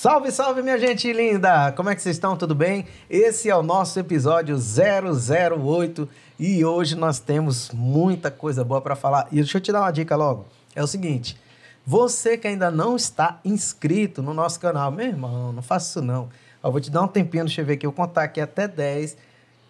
Salve, salve, minha gente linda! Como é que vocês estão? Tudo bem? Esse é o nosso episódio 008 e hoje nós temos muita coisa boa para falar. E deixa eu te dar uma dica logo. É o seguinte, você que ainda não está inscrito no nosso canal, meu irmão, não faça isso não. Eu vou te dar um tempinho, deixa eu ver aqui, eu vou contar aqui até 10.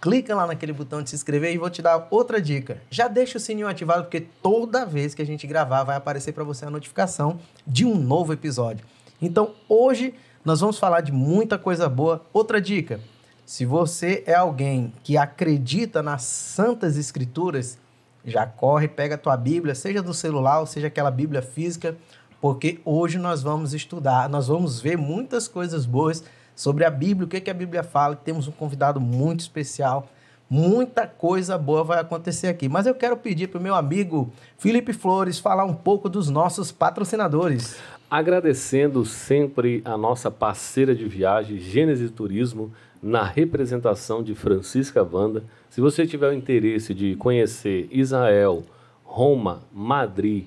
Clica lá naquele botão de se inscrever e vou te dar outra dica. Já deixa o sininho ativado porque toda vez que a gente gravar vai aparecer para você a notificação de um novo episódio. Então, hoje nós vamos falar de muita coisa boa. Outra dica, se você é alguém que acredita nas Santas Escrituras, já corre, pega a tua Bíblia, seja do celular ou seja aquela Bíblia física, porque hoje nós vamos estudar, nós vamos ver muitas coisas boas sobre a Bíblia, o que a Bíblia fala. Temos um convidado muito especial, muita coisa boa vai acontecer aqui. Mas eu quero pedir para o meu amigo Felipe Flores falar um pouco dos nossos patrocinadores. Agradecendo sempre a nossa parceira de viagem, Gênesis Turismo, na representação de Francisca Wanda. Se você tiver o interesse de conhecer Israel, Roma, Madrid,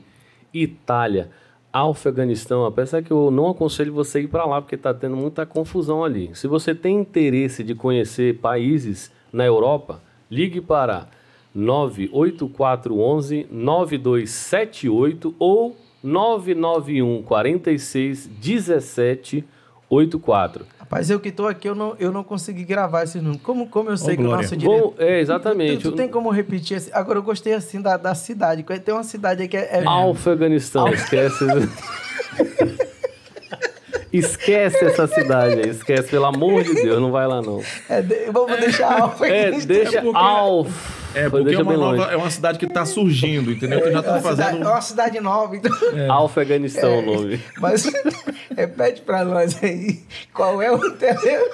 Itália, Afeganistão, apesar que eu não aconselho você ir para lá, porque está tendo muita confusão ali. Se você tem interesse de conhecer países na Europa, ligue para 98411 9278 ou 991 46 17 84. Rapaz, eu que estou aqui, eu não consegui gravar esse número. Como eu sei que o nosso diretor... exatamente. Tu tem como repetir assim? Agora, eu gostei assim da cidade. Tem uma cidade aí que é... Afeganistão, esquece. Esquece essa cidade aí, esquece, pelo amor de Deus, não vai lá não. Vamos deixar Afeganistão. Deixa porque é uma cidade que está surgindo, entendeu? Que já tá fazendo... É uma cidade nova, então... Afeganistão o nome. Mas repete pra nós aí, qual é o telefone?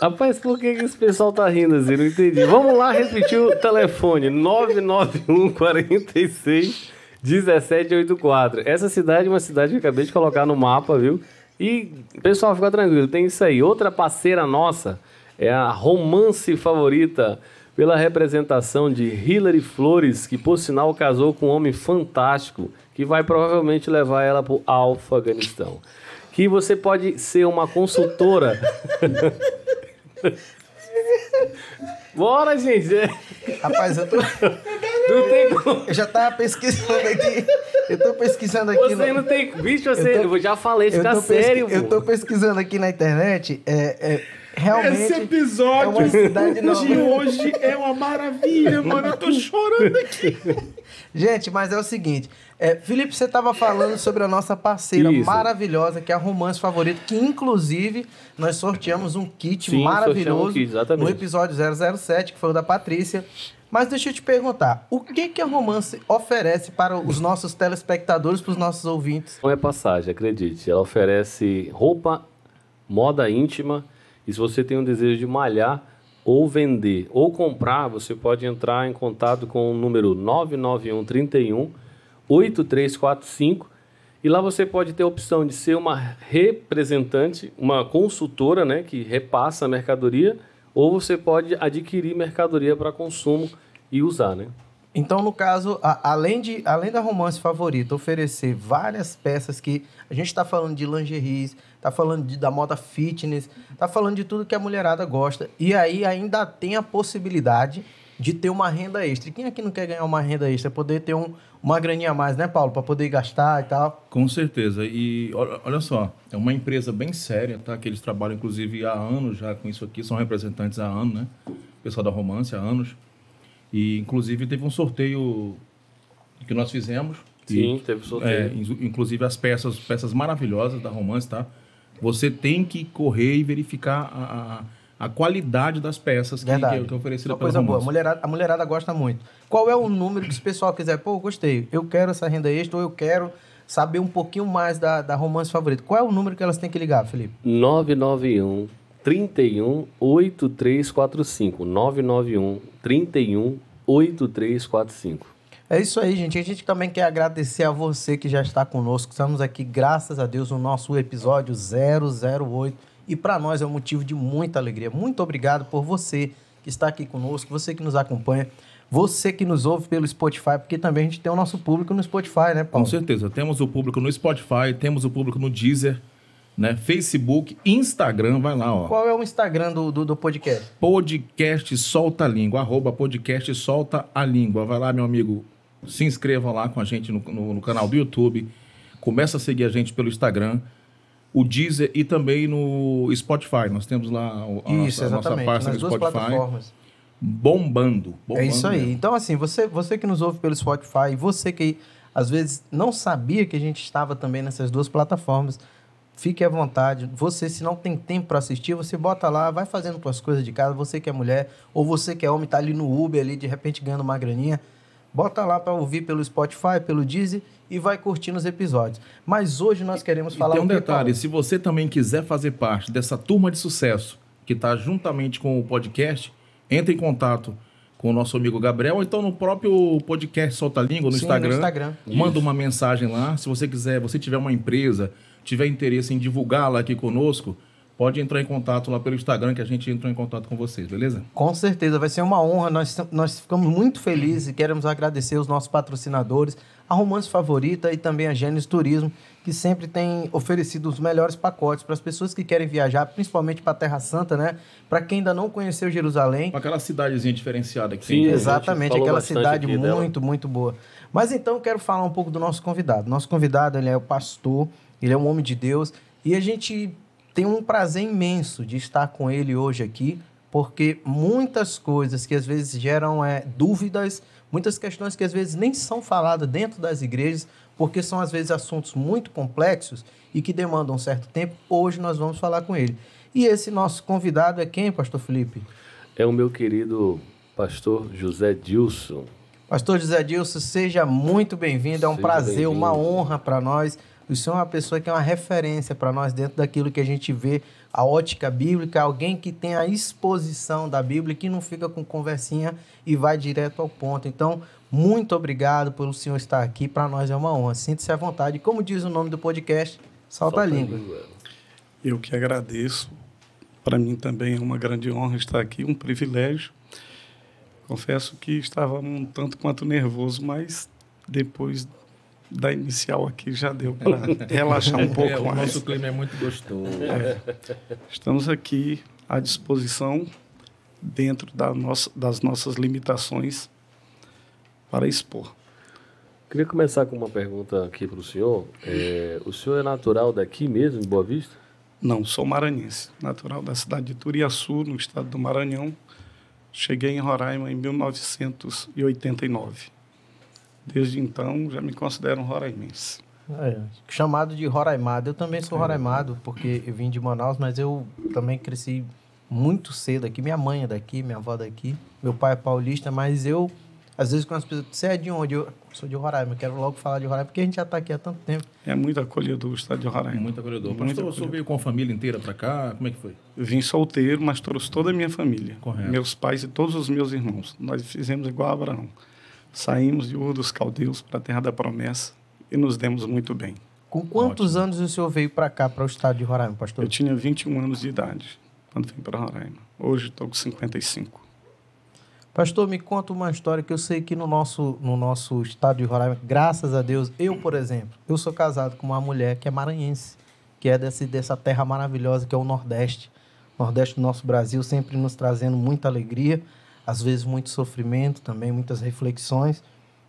Rapaz, por que esse pessoal tá rindo assim? Não entendi. Vamos lá repetir o telefone, 991 46 1784. Essa cidade é uma cidade que eu acabei de colocar no mapa, viu? E, pessoal, fica tranquilo, tem isso aí. Outra parceira nossa é a Romance Favorita, pela representação de Hilary Flores, que por sinal casou com um homem fantástico, que vai provavelmente levar ela para o Afeganistão. Que você pode ser uma consultora. Bora, gente! Rapaz, eu tô... Não tem como. Eu já tava pesquisando aqui. Eu tô pesquisando aqui... Você não tem... Bicho, eu já falei, fica sério, Eu tô pesquisando aqui na internet, realmente... Esse episódio é uma cidade nova. de hoje é uma maravilha, mano. Eu tô chorando aqui. Gente, mas é o seguinte... Felipe, você estava falando sobre a nossa parceira maravilhosa, que é a Romance Favorita, que inclusive nós sorteamos um kit maravilhoso no episódio 007, que foi o da Patrícia. Mas deixa eu te perguntar, o que a Romance oferece para os nossos telespectadores, para os nossos ouvintes? Não é passagem, acredite. Ela oferece roupa, moda íntima, e se você tem um desejo de malhar ou vender ou comprar, você pode entrar em contato com o número 991 31 8345 e lá você pode ter a opção de ser uma representante, uma consultora, né, que repassa a mercadoria, ou você pode adquirir mercadoria para consumo e usar, né? Então, no caso, além da Romance Favorita oferecer várias peças que a gente está falando de lingeries, está falando da moda fitness, está falando de tudo que a mulherada gosta, e aí ainda tem a possibilidade de ter uma renda extra. E quem aqui não quer ganhar uma renda extra? Poder ter uma graninha a mais, né, Paulo? Para poder gastar e tal. Com certeza. E olha só, é uma empresa bem séria, tá? Que eles trabalham, inclusive, há anos já com isso aqui. São representantes há anos, né? O pessoal da Romance há anos. E, inclusive, teve um sorteio que nós fizemos. Sim, teve sorteio. Inclusive, as peças maravilhosas da Romance, tá? Você tem que correr e verificar a qualidade das peças que é oferecida pela coisa Romance. boa. A mulherada gosta muito. Qual é o número que o pessoal quiser? Pô, gostei. Eu quero essa renda extra ou eu quero saber um pouquinho mais da Romance Favorita. Qual é o número que elas têm que ligar, Felipe? 991 31 8345. 991 31 8345. É isso aí, gente. A gente também quer agradecer a você que já está conosco. Estamos aqui, graças a Deus, no nosso episódio 008. E para nós é um motivo de muita alegria. Muito obrigado por você que está aqui conosco, você que nos acompanha, você que nos ouve pelo Spotify, porque também a gente tem o nosso público no Spotify, né, Paulo? Com certeza. Temos o público no Spotify, temos o público no Deezer, né? Facebook, Instagram, vai lá, ó. Qual é o Instagram do podcast? Podcast Solta a Língua, @podcast Solta a Língua. Vai lá, meu amigo, se inscreva lá com a gente no canal do YouTube. Começa a seguir a gente pelo Instagram, o Deezer e também no Spotify. Nós temos lá a nossa página nas no duas Spotify. plataformas. Bombando. É isso aí. Mesmo. Então, assim, você que nos ouve pelo Spotify, você que às vezes não sabia que a gente estava também nessas duas plataformas, fique à vontade. Você, se não tem tempo para assistir, você bota lá, vai fazendo suas coisas de casa. Você que é mulher, ou você que é homem, tá ali no Uber, ali, de repente ganhando uma graninha, bota lá para ouvir pelo Spotify, pelo Deezer e vai curtindo os episódios. Mas hoje nós queremos falar tem um o quê, detalhe, Paulo? se você também quiser fazer parte dessa turma de sucesso que está juntamente com o podcast, entre em contato com o nosso amigo Gabriel, ou então no próprio podcast Solta a Língua, no Sim, Instagram. no Instagram. Manda uma mensagem lá. Se você quiser, você tiver uma empresa, tiver interesse em divulgá-la aqui conosco, pode entrar em contato lá pelo Instagram que a gente entra em contato com vocês, beleza? Com certeza, vai ser uma honra. Nós ficamos muito felizes e queremos agradecer os nossos patrocinadores, a Romance Favorita e também a Gênesis Turismo, que sempre tem oferecido os melhores pacotes para as pessoas que querem viajar, principalmente para a Terra Santa, né? Para quem ainda não conheceu Jerusalém. Com aquela cidadezinha diferenciada que Sim, tem. Exatamente, falou aquela bastante cidade aqui dela. muito, muito boa. Mas então eu quero falar um pouco do nosso convidado. Nosso convidado, ele é o pastor, ele é um homem de Deus e a gente tem um prazer imenso de estar com ele hoje aqui, porque muitas coisas que às vezes geram dúvidas, muitas questões que às vezes nem são faladas dentro das igrejas, porque são às vezes assuntos muito complexos e que demandam um certo tempo, hoje nós vamos falar com ele. E esse nosso convidado é quem, pastor Felipe? É o meu querido pastor José Dilson. Pastor José Dilson, seja muito bem-vindo, é um Seja prazer, bem-vindo. uma honra para nós. O senhor é uma pessoa que é uma referência para nós dentro daquilo que a gente vê, a ótica bíblica, alguém que tem a exposição da Bíblia, que não fica com conversinha e vai direto ao ponto. Então, muito obrigado pelo senhor estar aqui, para nós é uma honra. Sinta-se à vontade. Como diz o nome do podcast, Solta a Língua. Eu que agradeço. Para mim também é uma grande honra estar aqui, um privilégio. Confesso que estava um tanto quanto nervoso, mas depois da inicial aqui já deu para relaxar um pouco O mais. nosso clima é muito gostoso. Estamos aqui à disposição, dentro das nossas limitações, para expor. Queria começar com uma pergunta aqui para o senhor. O senhor é natural daqui mesmo, em Boa Vista? Não, sou maranhense, natural da cidade de Turiaçu, no estado do Maranhão. Cheguei em Roraima em 1989. Desde então, já me considero um roraimense. Chamado de roraimado. Eu também sou roraimado, porque eu vim de Manaus, mas eu também cresci muito cedo aqui. Minha mãe é daqui, minha avó é daqui. Meu pai é paulista, mas eu, às vezes, quando as pessoas... Você é de onde? Eu sou de Roraima. Eu quero logo falar de Roraima, porque a gente já está aqui há tanto tempo. É muito acolhedor o estado de Roraima. Muito acolhedor. Muito Pastor, o senhor acolhedor. veio com a família inteira para cá? Como é que foi? Eu vim solteiro, mas trouxe toda a minha família. Correto. Meus pais e todos os meus irmãos. Nós fizemos igual a Abraão. Saímos de Ur dos Caldeus para a Terra da Promessa e nos demos muito bem. Com quantos anos o senhor veio para cá, para o estado de Roraima, pastor? Eu tinha 21 anos de idade quando vim para Roraima. Hoje estou com 55. Pastor, me conta uma história que eu sei que no nosso estado de Roraima, graças a Deus, eu, por exemplo, eu sou casado com uma mulher que é maranhense, que é dessa terra maravilhosa que é o Nordeste. O Nordeste do nosso Brasil sempre nos trazendo muita alegria, às vezes muito sofrimento também, muitas reflexões,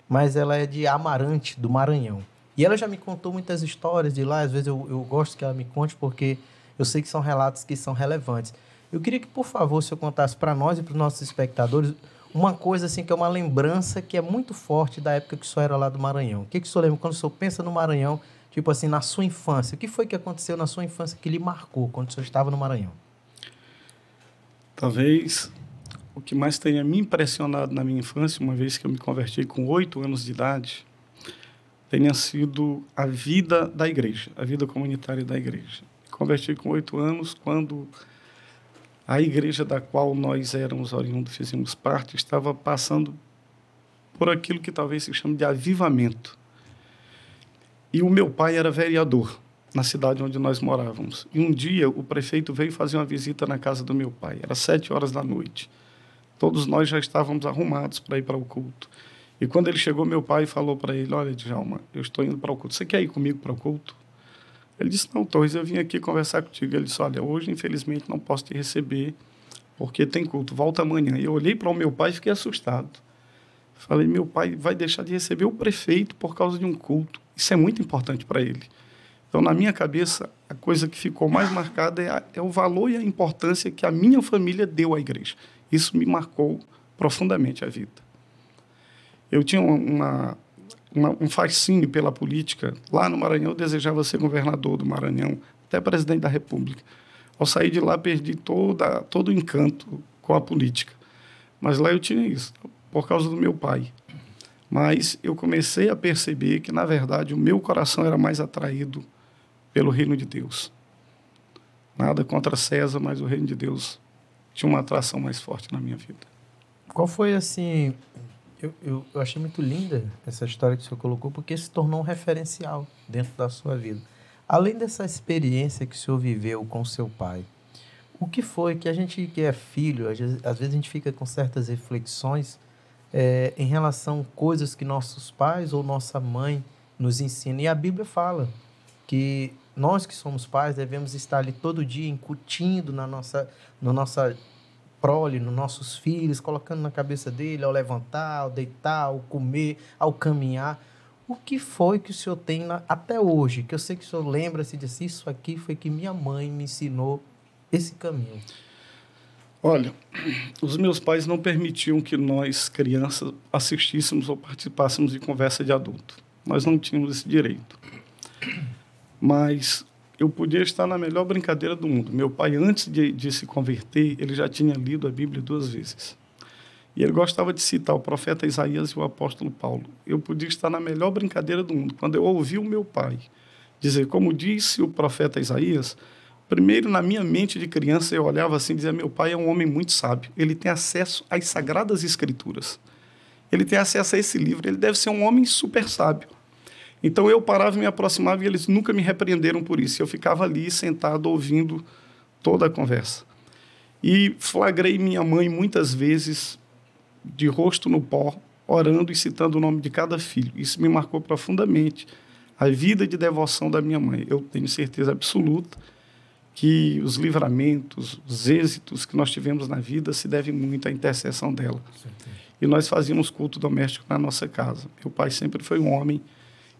mas ela é de Amarante, do Maranhão. E ela já me contou muitas histórias de lá, às vezes eu gosto que ela me conte, porque eu sei que são relatos que são relevantes. Eu queria que, por favor, o senhor contasse para nós e para os nossos espectadores uma coisa assim que é uma lembrança que é muito forte da época que o senhor era lá do Maranhão. O que o senhor lembra quando o senhor pensa no Maranhão, tipo assim, na sua infância? O que foi que aconteceu na sua infância que lhe marcou quando o senhor estava no Maranhão? Talvez o que mais tenha me impressionado na minha infância, uma vez que eu me converti com 8 anos de idade, tenha sido a vida da igreja, a vida comunitária da igreja. Me converti com 8 anos quando a igreja da qual nós éramos oriundos, fizemos parte, estava passando por aquilo que talvez se chame de avivamento. E o meu pai era vereador na cidade onde nós morávamos. E um dia o prefeito veio fazer uma visita na casa do meu pai. Era 7h da noite. Todos nós já estávamos arrumados para ir para o culto. E quando ele chegou, meu pai falou para ele: olha, Djalma, eu estou indo para o culto. Você quer ir comigo para o culto? Ele disse, não, Torres, eu vim aqui conversar contigo. Ele disse, olha, hoje, infelizmente, não posso te receber, porque tem culto, volta amanhã. E eu olhei para o meu pai e fiquei assustado. Falei, meu pai vai deixar de receber o prefeito por causa de um culto. Isso é muito importante para ele. Então, na minha cabeça, a coisa que ficou mais marcada é o valor e a importância que a minha família deu à igreja. Isso me marcou profundamente a vida. Eu tinha um fascínio pela política. Lá no Maranhão, eu desejava ser governador do Maranhão, até presidente da República. Ao sair de lá, perdi todo o encanto com a política. Mas lá eu tinha isso, por causa do meu pai. Mas eu comecei a perceber que, na verdade, o meu coração era mais atraído pelo reino de Deus. Nada contra César, mas o reino de Deus tinha uma atração mais forte na minha vida. Qual foi, assim... Eu achei muito linda essa história que o senhor colocou, porque se tornou um referencial dentro da sua vida. Além dessa experiência que o senhor viveu com seu pai, o que foi que a gente que é filho, às vezes a gente fica com certas reflexões em relação a coisas que nossos pais ou nossa mãe nos ensinam. E a Bíblia fala que nós que somos pais devemos estar ali todo dia incutindo na nossa prole, nos nossos filhos, colocando na cabeça dele ao levantar, ao deitar, ao comer, ao caminhar. O que foi que o senhor tem até hoje? Que eu sei que o senhor lembra-se disso, isso aqui foi que minha mãe me ensinou esse caminho. Olha, os meus pais não permitiam que nós, crianças, assistíssemos ou participássemos de conversa de adulto. Nós não tínhamos esse direito. Mas eu podia estar na melhor brincadeira do mundo. Meu pai, antes de se converter, ele já tinha lido a Bíblia 2 vezes. E ele gostava de citar o profeta Isaías e o apóstolo Paulo. Eu podia estar na melhor brincadeira do mundo. Quando eu ouvi o meu pai dizer, como disse o profeta Isaías, primeiro, na minha mente de criança, eu olhava assim e dizia, meu pai é um homem muito sábio. Ele tem acesso às Sagradas Escrituras. Ele tem acesso a esse livro. Ele deve ser um homem super sábio. Então, eu parava e me aproximava e eles nunca me repreenderam por isso. Eu ficava ali sentado ouvindo toda a conversa. E flagrei minha mãe muitas vezes de rosto no pó, orando e citando o nome de cada filho. Isso me marcou profundamente a vida de devoção da minha mãe. Eu tenho certeza absoluta que os livramentos, os êxitos que nós tivemos na vida se devem muito à intercessão dela. E nós fazíamos culto doméstico na nossa casa. Meu pai sempre foi um homem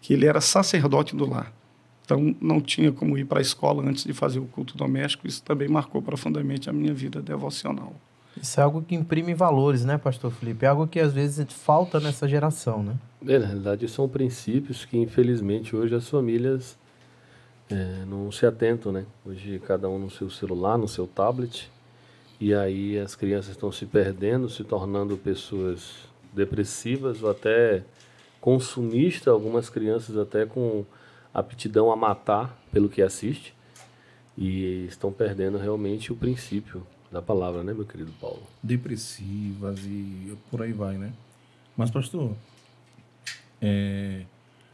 que ele era sacerdote do lar. Então, não tinha como ir para a escola antes de fazer o culto doméstico. Isso também marcou profundamente a minha vida devocional. Isso é algo que imprime valores, né, pastor Felipe? É algo que às vezes falta nessa geração, né? Na realidade, são princípios que, infelizmente, hoje as famílias não se atentam, né? Hoje, cada um no seu celular, no seu tablet, e aí as crianças estão se perdendo, se tornando pessoas depressivas ou até consumistas, algumas crianças até com aptidão a matar pelo que assiste, e estão perdendo realmente o princípio da palavra, né, meu querido Paulo? Depressivas e por aí vai, né? Mas, pastor,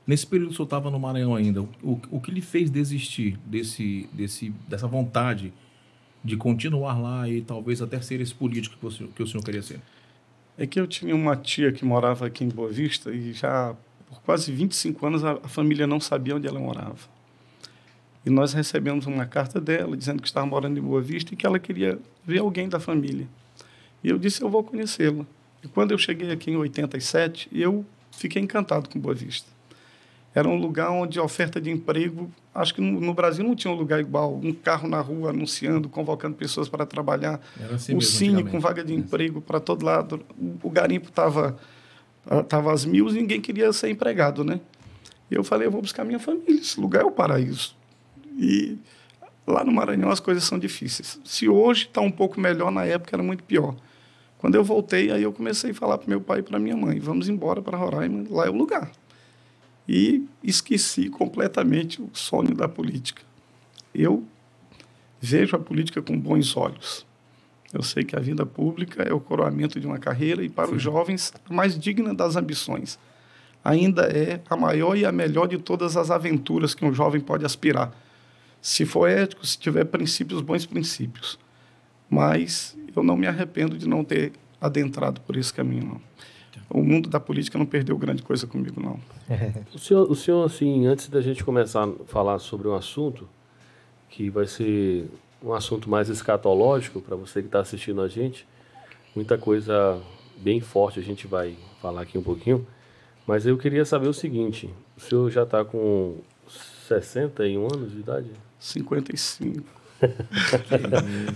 nesse período que o senhor estava no Maranhão ainda, o que lhe fez desistir dessa vontade de continuar lá e talvez até ser esse político que o senhor queria ser? É que eu tinha uma tia que morava aqui em Boa Vista e já por quase 25 anos a família não sabia onde ela morava. E nós recebemos uma carta dela dizendo que estava morando em Boa Vista e que ela queria ver alguém da família. E eu disse, eu vou conhecê-la. E quando eu cheguei aqui em 87, eu fiquei encantado com Boa Vista. Era um lugar onde a oferta de emprego, acho que no Brasil não tinha um lugar igual, um carro na rua anunciando, convocando pessoas para trabalhar, assim o Cine com vaga de emprego para todo lado, o garimpo estava às mil e ninguém queria ser empregado, né? E eu falei, eu vou buscar minha família, esse lugar é o paraíso. E lá no Maranhão as coisas são difíceis. Se hoje está um pouco melhor, na época era muito pior. Quando eu voltei, aí eu comecei a falar para meu pai e para minha mãe, vamos embora para Roraima, lá é o lugar. E esqueci completamente o sonho da política. Eu vejo a política com bons olhos. Eu sei que a vida pública é o coroamento de uma carreira e, para os jovens, a mais digna das ambições. Ainda é a maior e a melhor de todas as aventuras que um jovem pode aspirar. Se for ético, se tiver princípios, bons princípios. Mas eu não me arrependo de não ter adentrado por esse caminho, não. O mundo da política não perdeu grande coisa comigo, não. O senhor, assim, antes da gente começar a falar sobre um assunto, que vai ser um assunto mais escatológico para você que está assistindo a gente, muita coisa bem forte a gente vai falar aqui um pouquinho, mas eu queria saber o seguinte, o senhor já está com 61 anos de idade? 55.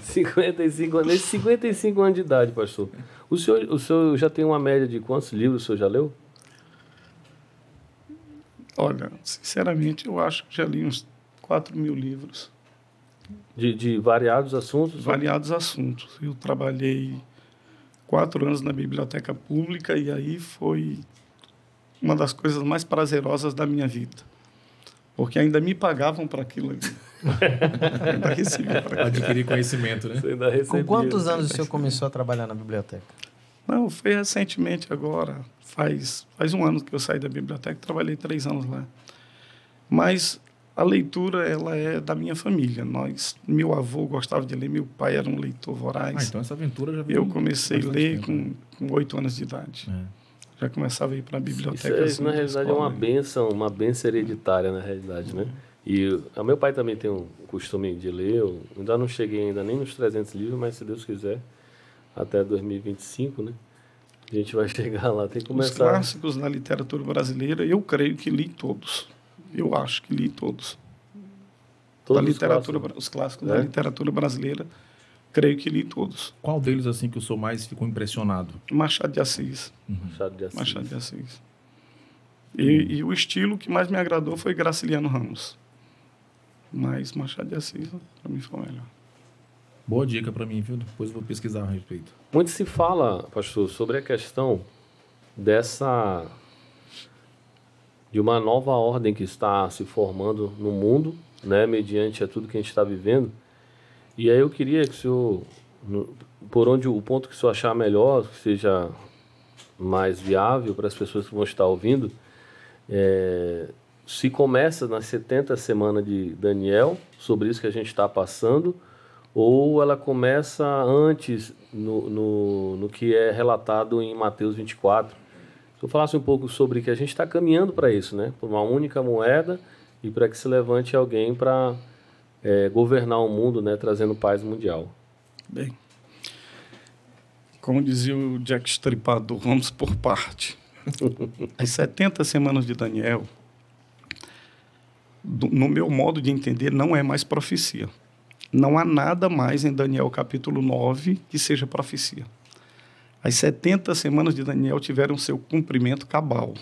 55 anos. Nesses 55 anos de idade, pastor, o senhor já tem uma média de quantos livros o senhor já leu? Olha, sinceramente, eu acho que já li uns 4.000 livros. De variados assuntos? Variados assuntos. Eu trabalhei 4 anos na biblioteca pública e aí foi uma das coisas mais prazerosas da minha vida. Porque ainda me pagavam para aquilo ali. Ainda recebia para aquilo. Adquirir conhecimento, né? Você ainda recebia. Com quantos anos o senhor começou a trabalhar na biblioteca? Não, foi recentemente agora. Faz um ano que eu saí da biblioteca, trabalhei 3 anos lá. Mas a leitura, ela é da minha família. Meu avô gostava de ler, meu pai era um leitor voraz. Então essa aventura já veio. Eu comecei a ler tempo, com 8 anos de idade. Já começava a ir para a biblioteca. Isso, na realidade, é uma bênção hereditária, na realidade, né? E o meu pai também tem um costume de ler. Eu ainda não cheguei ainda nem nos 300 livros, mas se Deus quiser, até 2025, né? A gente vai chegar lá, tem que começar. Os clássicos na literatura brasileira, eu creio que li todos. Eu acho que li todos. Todos Os clássicos da literatura brasileira, creio que li todos. Qual deles, assim, que o senhor mais ficou impressionado? Machado de Assis. Machado de Assis. Machado de Assis. E o estilo que mais me agradou foi Graciliano Ramos. Mas Machado de Assis, para mim, foi o melhor. Boa dica para mim, viu? Depois eu vou pesquisar a respeito. Muito se fala, pastor, sobre a questão de uma nova ordem que está se formando no mundo, né, mediante a tudo que a gente está vivendo. E aí eu queria que o senhor, o ponto que o senhor achar melhor, que seja mais viável para as pessoas que vão estar ouvindo, se começa nas 70 semanas de Daniel, sobre isso que a gente está passando, ou ela começa antes no que é relatado em Mateus 24. Se eu falasse um pouco sobre que a gente está caminhando para isso, né? Por uma única moeda e para que se levante alguém para governar o mundo, né? Trazendo paz mundial. Bem, como dizia o Jack Stripador, vamos por parte. As 70 semanas de Daniel, no meu modo de entender, não é mais profecia. Não há nada mais em Daniel capítulo 9 que seja profecia. As 70 semanas de Daniel tiveram seu cumprimento cabal.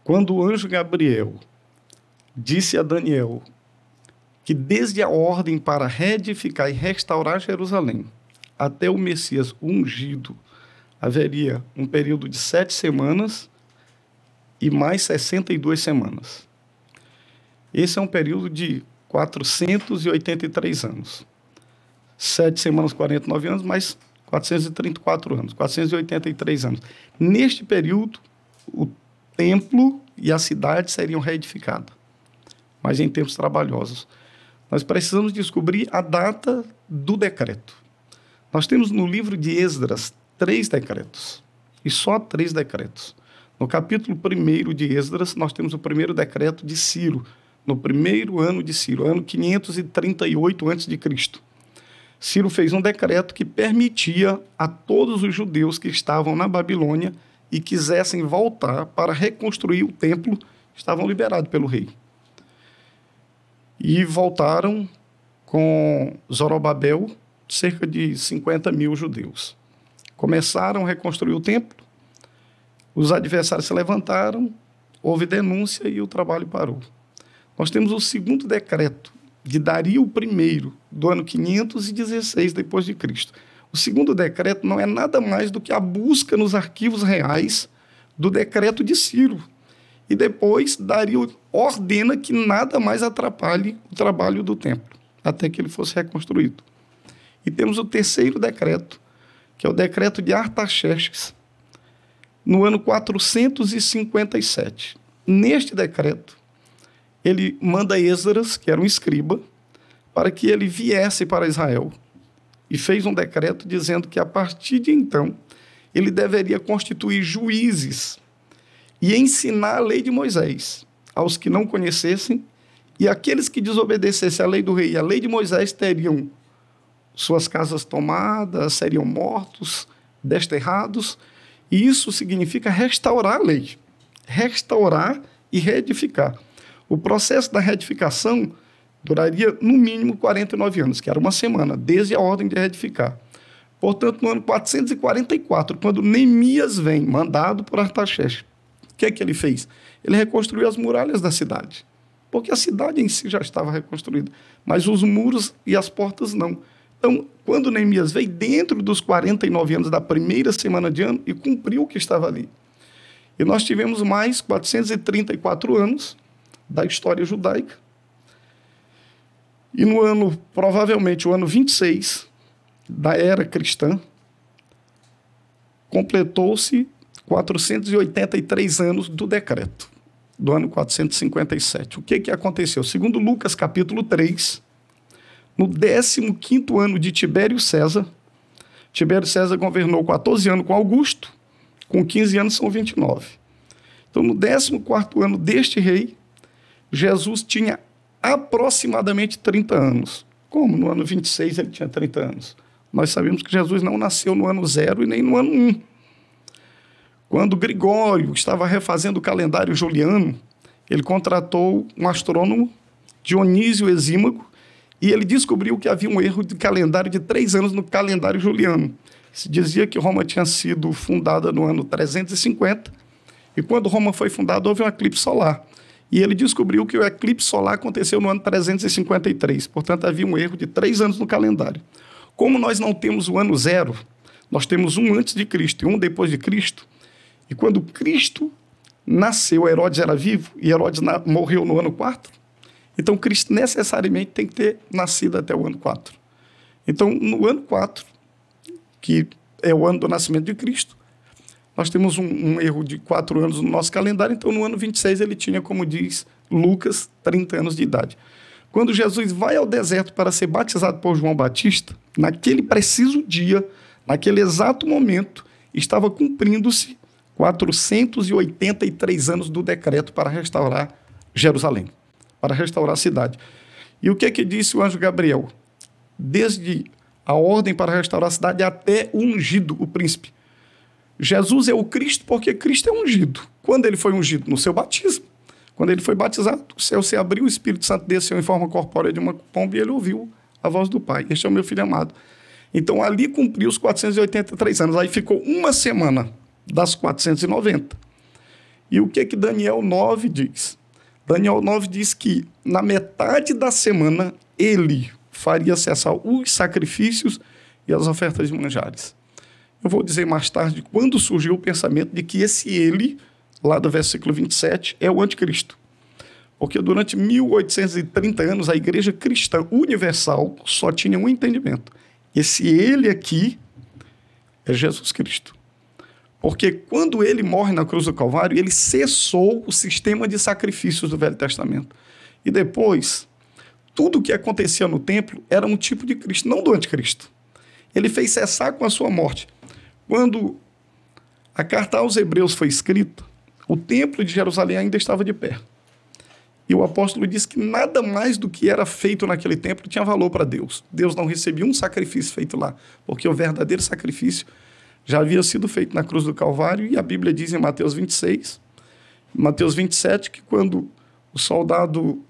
Quando o anjo Gabriel disse a Daniel que desde a ordem para reedificar e restaurar Jerusalém até o Messias ungido haveria um período de 7 semanas e mais 62 semanas. Esse é um período de 483 anos. 7 semanas, 49 anos, mais 434 anos, 483 anos. Neste período, o templo e a cidade seriam reedificadas, mas em tempos trabalhosos. Nós precisamos descobrir a data do decreto. Nós temos no livro de Esdras 3 decretos, e só 3 decretos. No capítulo 1 de Esdras, nós temos o primeiro decreto de Ciro, no primeiro ano de Ciro, ano 538 a.C. Ciro fez um decreto que permitia a todos os judeus que estavam na Babilônia e quisessem voltar para reconstruir o templo, estavam liberados pelo rei. E voltaram com Zorobabel, cerca de 50.000 judeus. Começaram a reconstruir o templo, os adversários se levantaram, houve denúncia e o trabalho parou. Nós temos o segundo decreto de Dario I, do ano 516 depois de Cristo. O segundo decreto não é nada mais do que a busca nos arquivos reais do decreto de Ciro. E depois Dario ordena que nada mais atrapalhe o trabalho do templo, até que ele fosse reconstruído. E temos o terceiro decreto, que é o decreto de Artaxerxes, no ano 457. Neste decreto, ele manda Esdras, que era um escriba, para que ele viesse para Israel e fez um decreto dizendo que, a partir de então, ele deveria constituir juízes e ensinar a lei de Moisés aos que não conhecessem, e aqueles que desobedecessem à lei do rei e à lei de Moisés teriam suas casas tomadas, seriam mortos, desterrados, e isso significa restaurar a lei, restaurar e reedificar. O processo da reedificação duraria no mínimo 49 anos, que era uma semana, desde a ordem de reedificar. Portanto, no ano 444, quando Neemias vem, mandado por Artaxerxes, o que é que ele fez? Ele reconstruiu as muralhas da cidade, porque a cidade em si já estava reconstruída, mas os muros e as portas não. Então, quando Neemias veio dentro dos 49 anos da primeira semana de ano e cumpriu o que estava ali. E nós tivemos mais 434 anos da história judaica. E no ano, provavelmente o ano 26 da era cristã, completou-se 483 anos do decreto, do ano 457. O que aconteceu? Segundo Lucas, capítulo 3, no 15º ano de Tibério César governou 14 anos com Augusto, com 15 anos são 29. Então, no 14º ano deste rei, Jesus tinha aproximadamente 30 anos. Como no ano 26 ele tinha 30 anos? Nós sabemos que Jesus não nasceu no ano 0 e nem no ano 1. Quando Gregório estava refazendo o calendário juliano, ele contratou um astrônomo, Dionísio Exímaco, e ele descobriu que havia um erro de calendário de 3 anos no calendário juliano. Se dizia que Roma tinha sido fundada no ano 350, e quando Roma foi fundada houve um eclipse solar. E ele descobriu que o eclipse solar aconteceu no ano 353, portanto havia um erro de 3 anos no calendário. Como nós não temos o ano 0, nós temos um antes de Cristo e um depois de Cristo, e quando Cristo nasceu, Herodes era vivo, e Herodes morreu no ano 4, então Cristo necessariamente tem que ter nascido até o ano 4. Então, no ano 4, que é o ano do nascimento de Cristo, nós temos um erro de 4 anos no nosso calendário, então no ano 26 ele tinha, como diz Lucas, 30 anos de idade. Quando Jesus vai ao deserto para ser batizado por João Batista, naquele preciso dia, naquele exato momento, estava cumprindo-se 483 anos do decreto para restaurar Jerusalém, para restaurar a cidade. E o que disse o anjo Gabriel? Desde a ordem para restaurar a cidade até o ungido, o príncipe. Jesus é o Cristo porque Cristo é ungido. Quando ele foi ungido? No seu batismo. Quando ele foi batizado, o céu se abriu, o Espírito Santo desceu em forma corpórea de uma pomba e ele ouviu a voz do Pai. Este é o meu filho amado. Então, ali cumpriu os 483 anos. Aí ficou uma semana das 490. E o que Daniel 9 diz? Daniel 9 diz que na metade da semana ele faria cessar os sacrifícios e as ofertas de manjares. Eu vou dizer mais tarde quando surgiu o pensamento de que esse ele, lá do versículo 27, é o anticristo. Porque durante 1830 anos a igreja cristã universal só tinha um entendimento. Esse ele aqui é Jesus Cristo. Porque quando ele morre na cruz do Calvário, ele cessou o sistema de sacrifícios do Velho Testamento. E depois, tudo o que acontecia no templo era um tipo de Cristo, não do anticristo. Ele fez cessar com a sua morte. Quando a carta aos Hebreus foi escrita, o templo de Jerusalém ainda estava de pé. E o apóstolo disse que nada mais do que era feito naquele templo tinha valor para Deus. Deus não recebia um sacrifício feito lá, porque o verdadeiro sacrifício já havia sido feito na cruz do Calvário, e a Bíblia diz em Mateus 26, Mateus 27, que quando o soldado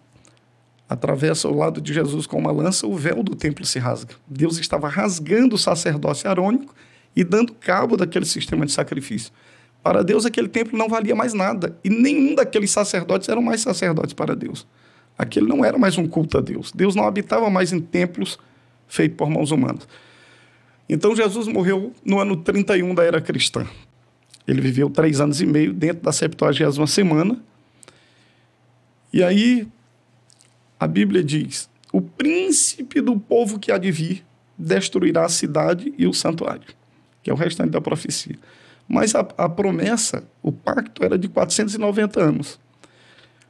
atravessa o lado de Jesus com uma lança, o véu do templo se rasga. Deus estava rasgando o sacerdócio arônico e dando cabo daquele sistema de sacrifício. Para Deus, aquele templo não valia mais nada, e nenhum daqueles sacerdotes eram mais sacerdotes para Deus. Aquele não era mais um culto a Deus. Deus não habitava mais em templos feitos por mãos humanas. Então, Jesus morreu no ano 31 da era cristã. Ele viveu 3 anos e meio dentro da 70ª semana. E aí, a Bíblia diz, o príncipe do povo que há de vir destruirá a cidade e o santuário, que é o restante da profecia. Mas a promessa, o pacto, era de 490 anos.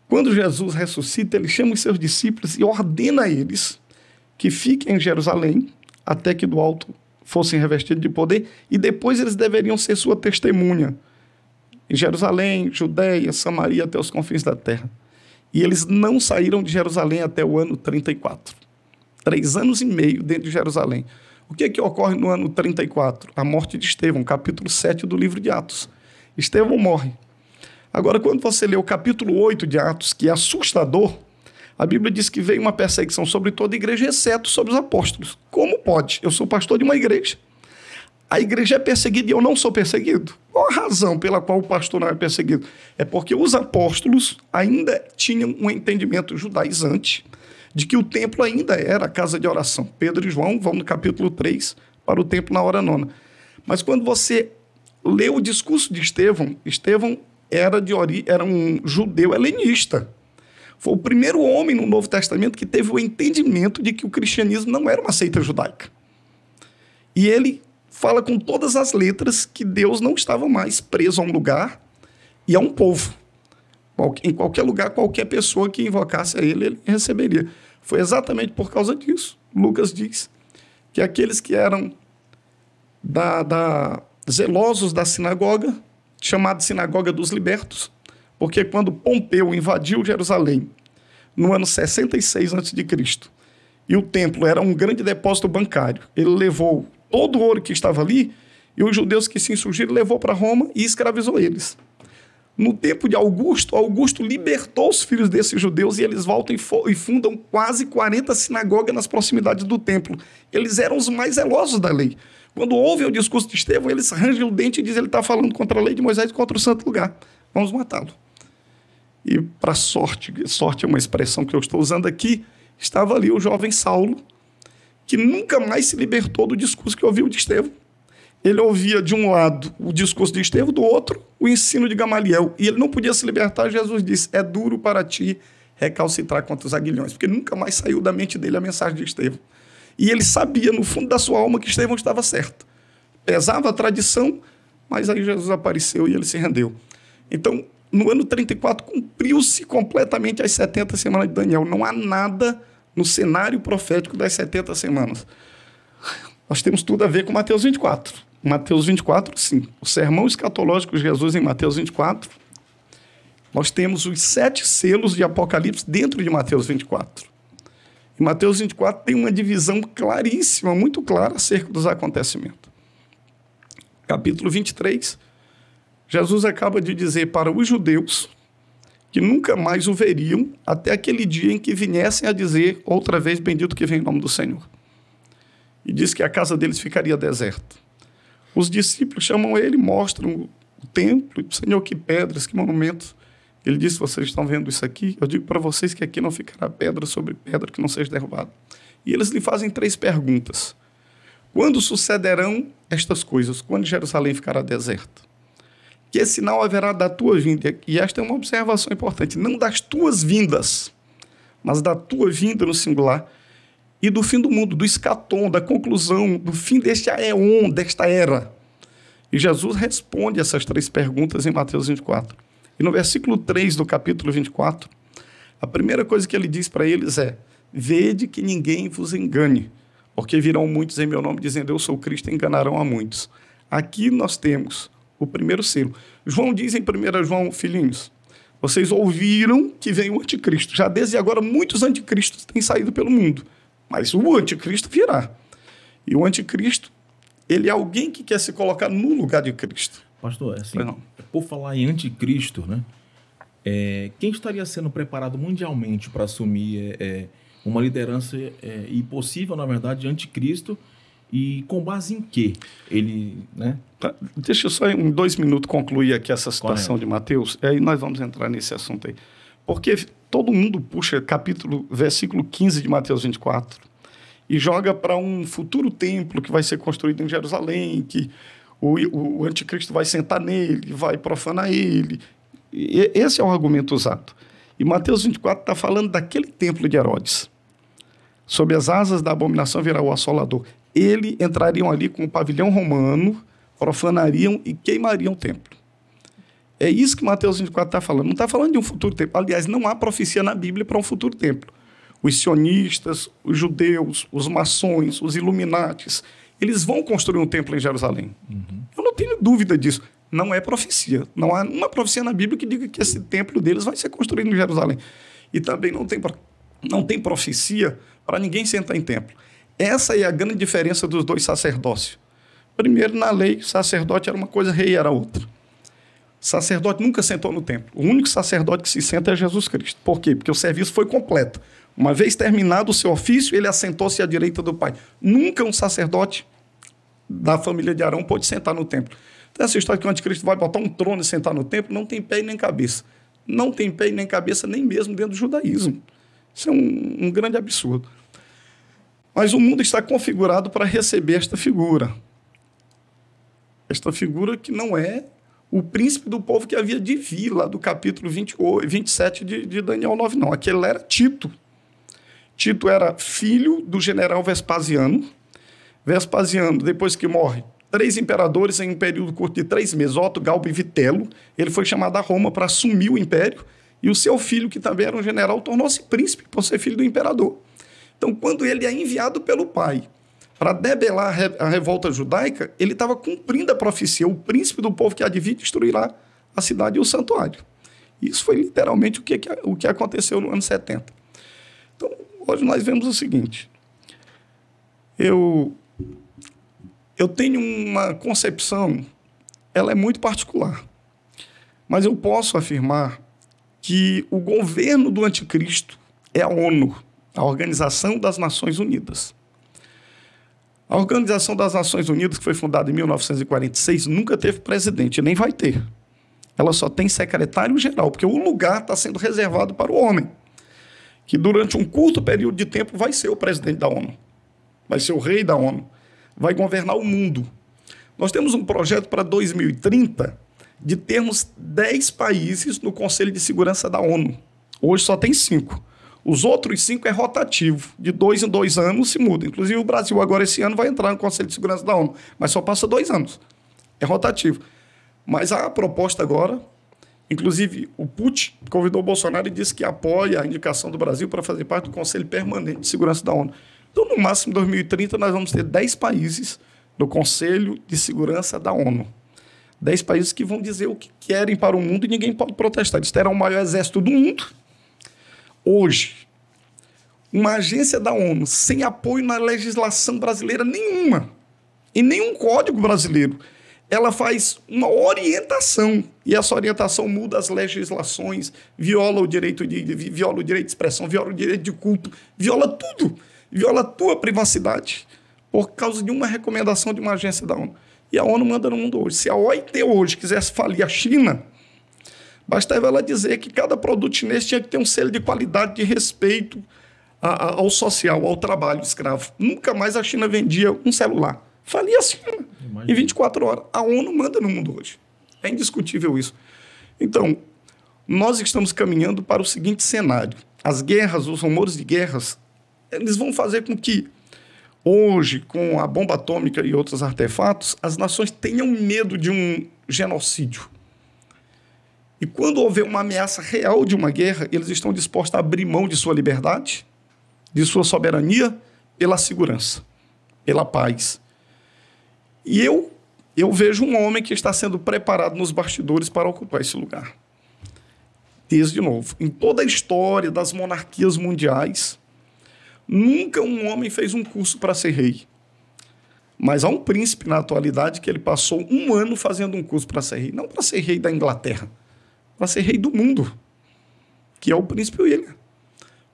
Quando Jesus ressuscita, ele chama os seus discípulos e ordena a eles que fiquem em Jerusalém até que do alto fossem revestidos de poder, e depois eles deveriam ser sua testemunha em Jerusalém, Judéia, Samaria, até os confins da terra. E eles não saíram de Jerusalém até o ano 34. 3 anos e meio dentro de Jerusalém. O que ocorre no ano 34? A morte de Estevão, capítulo 7 do livro de Atos. Estevão morre. Agora, quando você lê o capítulo 8 de Atos, que é assustador, a Bíblia diz que veio uma perseguição sobre toda a igreja, exceto sobre os apóstolos. Como pode? Eu sou pastor de uma igreja. A igreja é perseguida e eu não sou perseguido? Qual a razão pela qual o pastor não é perseguido? É porque os apóstolos ainda tinham um entendimento judaizante de que o templo ainda era a casa de oração. Pedro e João vão no capítulo 3 para o templo na hora 9ª. Mas quando você lê o discurso de Estevão, Estevão era um judeu helenista. Foi o primeiro homem no Novo Testamento que teve o entendimento de que o cristianismo não era uma seita judaica. E ele fala com todas as letras que Deus não estava mais preso a um lugar e a um povo. Em qualquer lugar, qualquer pessoa que invocasse a ele receberia. Foi exatamente por causa disso. Lucas diz que aqueles que eram zelosos da sinagoga, chamada Sinagoga dos Libertos, porque quando Pompeu invadiu Jerusalém no ano 66 a.C., e o templo era um grande depósito bancário, ele levou todo o ouro que estava ali, e os judeus que se insurgiram levou para Roma e escravizou eles. No tempo de Augusto, Augusto libertou os filhos desses judeus e eles voltam e fundam quase 40 sinagogas nas proximidades do templo. Eles eram os mais zelosos da lei. Quando ouvem o discurso de Estevão, eles arranjam o dente e dizem que ele está falando contra a lei de Moisés e contra o santo lugar. Vamos matá-lo. E, para sorte é uma expressão que eu estou usando aqui, estava ali o jovem Saulo, que nunca mais se libertou do discurso que ouviu de Estevão. Ele ouvia, de um lado, o discurso de Estevão, do outro, o ensino de Gamaliel. E ele não podia se libertar. Jesus disse, é duro para ti recalcitrar contra os aguilhões, porque nunca mais saiu da mente dele a mensagem de Estevão. E ele sabia, no fundo da sua alma, que Estevão estava certo. Pesava a tradição, mas aí Jesus apareceu e ele se rendeu. Então, no ano 34, cumpriu-se completamente as 70 semanas de Daniel. Não há nada no cenário profético das 70 semanas. Nós temos tudo a ver com Mateus 24. Mateus 24, sim. O sermão escatológico de Jesus em Mateus 24. Nós temos os 7 selos de Apocalipse dentro de Mateus 24. E Mateus 24 tem uma divisão claríssima, muito clara, acerca dos acontecimentos. Capítulo 23, Jesus acaba de dizer para os judeus que nunca mais o veriam até aquele dia em que viessem a dizer outra vez, bendito que vem em nome do Senhor. E diz que a casa deles ficaria deserta. Os discípulos chamam ele, mostram o templo, Senhor, que pedras, que monumentos. Ele disse, vocês estão vendo isso aqui? Eu digo para vocês que aqui não ficará pedra sobre pedra que não seja derrubada. E eles lhe fazem 3 perguntas. Quando sucederão estas coisas? Quando Jerusalém ficará deserta? Que sinal haverá da tua vinda? E esta é uma observação importante. Não das tuas vindas, mas da tua vinda no singular, e do fim do mundo, do escatom, da conclusão, do fim deste aeon, desta era. E Jesus responde essas 3 perguntas em Mateus 24. E no versículo 3 do capítulo 24, a primeira coisa que ele diz para eles é, vede que ninguém vos engane, porque virão muitos em meu nome dizendo, eu sou Cristo, e enganarão a muitos. Aqui nós temos o primeiro selo. João diz em 1 João, filhinhos, vocês ouviram que vem o anticristo. Já desde agora, muitos anticristos têm saído pelo mundo. Mas o anticristo virá. E o anticristo, ele é alguém que quer se colocar no lugar de Cristo. Pastor, assim, por falar em anticristo, né? Quem estaria sendo preparado mundialmente para assumir uma liderança e possível, na verdade, de anticristo, e com base em quê? Ele, né? Tá, deixa eu só em 2 minutos concluir aqui essa situação de Mateus, e aí nós vamos entrar nesse assunto aí. Porque todo mundo puxa versículo 15 de Mateus 24 e joga para um futuro templo que vai ser construído em Jerusalém, que o anticristo vai sentar nele, vai profanar ele. E esse é o argumento usado. E Mateus 24 está falando daquele templo de Herodes. Sob as asas da abominação virá o assolador. Eles entrariam ali com o pavilhão romano, profanariam e queimariam o templo. É isso que Mateus 24 está falando. Não está falando de um futuro templo. Aliás, não há profecia na Bíblia para um futuro templo. Os sionistas, os judeus, os maçons, os iluminatis, eles vão construir um templo em Jerusalém. Eu não tenho dúvida disso. Não é profecia. Não há uma profecia na Bíblia que diga que esse templo deles vai ser construído em Jerusalém. E também não tem profecia para ninguém sentar em templo. Essa é a grande diferença dos dois sacerdócios. Primeiro, na lei, sacerdote era uma coisa, rei era outra. Sacerdote nunca sentou no templo. O único sacerdote que se senta é Jesus Cristo. Por quê? Porque o serviço foi completo. Uma vez terminado o seu ofício, ele assentou-se à direita do Pai. Nunca um sacerdote da família de Arão pôde sentar no templo. Então, essa história que o anticristo vai botar um trono e sentar no templo, não tem pé e nem cabeça. Não tem pé e nem cabeça, nem mesmo dentro do judaísmo. Isso é um grande absurdo. Mas o mundo está configurado para receber esta figura. Esta figura que não é o príncipe do povo que havia de vir, lá do capítulo 27 de Daniel 9, não. Aquele era Tito. Tito era filho do general Vespasiano. Vespasiano, depois que morre, 3 imperadores em um período curto de 3 meses, Otto, Galba e Vitelo. Ele foi chamado a Roma para assumir o império. E o seu filho, que também era um general, tornou-se príncipe por ser filho do imperador. Então, quando ele é enviado pelo pai para debelar a revolta judaica, ele estava cumprindo a profecia. O príncipe do povo que há de vir destruirá a cidade e o santuário. Isso foi literalmente o que aconteceu no ano 70. Então, hoje nós vemos o seguinte. Eu tenho uma concepção, ela é muito particular, mas eu posso afirmar que o governo do anticristo é a ONU, a Organização das Nações Unidas. A Organização das Nações Unidas, que foi fundada em 1946, nunca teve presidente, nem vai ter. Ela só tem secretário-geral, porque o lugar está sendo reservado para o homem, que durante um curto período de tempo vai ser o presidente da ONU, vai ser o rei da ONU, vai governar o mundo. Nós temos um projeto para 2030 de termos 10 países no Conselho de Segurança da ONU. Hoje só tem 5. Os outros 5 é rotativo. De 2 em 2 anos se muda. Inclusive o Brasil agora esse ano vai entrar no Conselho de Segurança da ONU, mas só passa 2 anos. É rotativo. Mas a proposta agora, inclusive o Putin convidou o Bolsonaro e disse que apoia a indicação do Brasil para fazer parte do Conselho Permanente de Segurança da ONU. Então, no máximo, em 2030, nós vamos ter 10 países no Conselho de Segurança da ONU. 10 países que vão dizer o que querem para o mundo e ninguém pode protestar. Eles terão o maior exército do mundo. Hoje, uma agência da ONU sem apoio na legislação brasileira nenhuma, e nenhum código brasileiro, ela faz uma orientação, e essa orientação muda as legislações, viola o direito de expressão, viola o direito de culto, viola tudo. Viola a tua privacidade por causa de uma recomendação de uma agência da ONU. E a ONU manda no mundo hoje. Se a OIT hoje quisesse falir a China, bastava ela dizer que cada produto chinês tinha que ter um selo de qualidade, de respeito ao social, ao trabalho escravo. Nunca mais a China vendia um celular. Falia a China. Em 24 horas. A ONU manda no mundo hoje. É indiscutível isso. Então, nós estamos caminhando para o seguinte cenário. As guerras, os rumores de guerras, eles vão fazer com que, hoje, com a bomba atômica e outros artefatos, as nações tenham medo de um genocídio. E quando houver uma ameaça real de uma guerra, eles estão dispostos a abrir mão de sua liberdade, de sua soberania, pela segurança, pela paz. E eu vejo um homem que está sendo preparado nos bastidores para ocupar esse lugar. Desde novo, em toda a história das monarquias mundiais, nunca um homem fez um curso para ser rei. Mas há um príncipe na atualidade que ele passou 1 ano fazendo um curso para ser rei. Não para ser rei da Inglaterra, para ser rei do mundo, que é o príncipe William.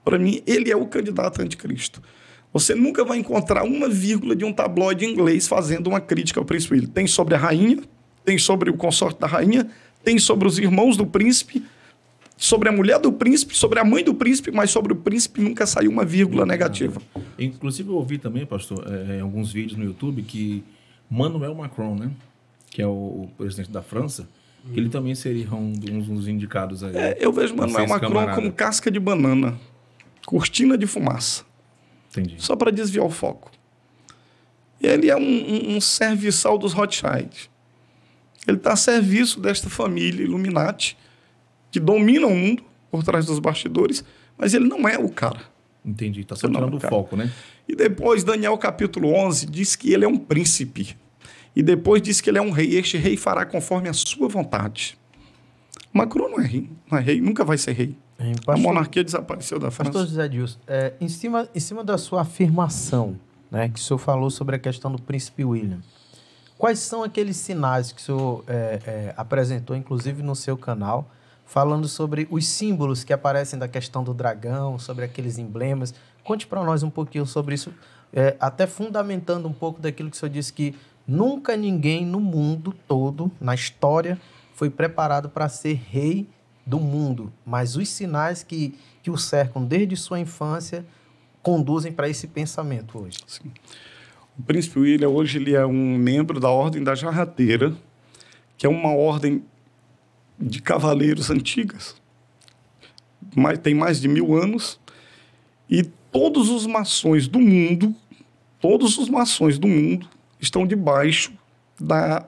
Para mim, ele é o candidato anticristo. Você nunca vai encontrar uma vírgula de um tabloide inglês fazendo uma crítica ao príncipe William. Tem sobre a rainha, tem sobre o consorte da rainha, tem sobre os irmãos do príncipe, sobre a mulher do príncipe, sobre a mãe do príncipe, mas sobre o príncipe nunca saiu uma vírgula negativa. Inclusive, eu ouvi também, pastor, em alguns vídeos no YouTube, que Emmanuel Macron, né, que é o presidente da França, que ele também seria um dos indicados aí. Eu vejo Emmanuel Macron como casca de banana, cortina de fumaça. Entendi. Só para desviar o foco. Ele é um serviçal dos Rothschild. Ele está a serviço desta família Illuminati, que domina o mundo por trás dos bastidores, mas ele não é o cara. Entendi. Está só tirando o foco, né? E depois, Daniel capítulo 11 diz que ele é um príncipe. E depois diz que ele é um rei. Este rei fará conforme a sua vontade. Macron não é rei, nunca vai ser rei. A monarquia desapareceu da França. Pastor José Dilson, em cima da sua afirmação, né, que o senhor falou sobre a questão do príncipe William, quais são aqueles sinais que o senhor apresentou, inclusive no seu canal, falando sobre os símbolos que aparecem da questão do dragão, sobre aqueles emblemas? Conte para nós um pouquinho sobre isso, até fundamentando um pouco daquilo que o senhor disse, que nunca ninguém no mundo todo, na história, foi preparado para ser rei do mundo, mas os sinais que o cercam desde sua infância conduzem para esse pensamento hoje. Sim. O príncipe William, hoje, ele é um membro da Ordem da Jarrateira, que é uma ordem de cavaleiros antigas, tem mais de 1000 anos, e todos os maçons do mundo estão debaixo da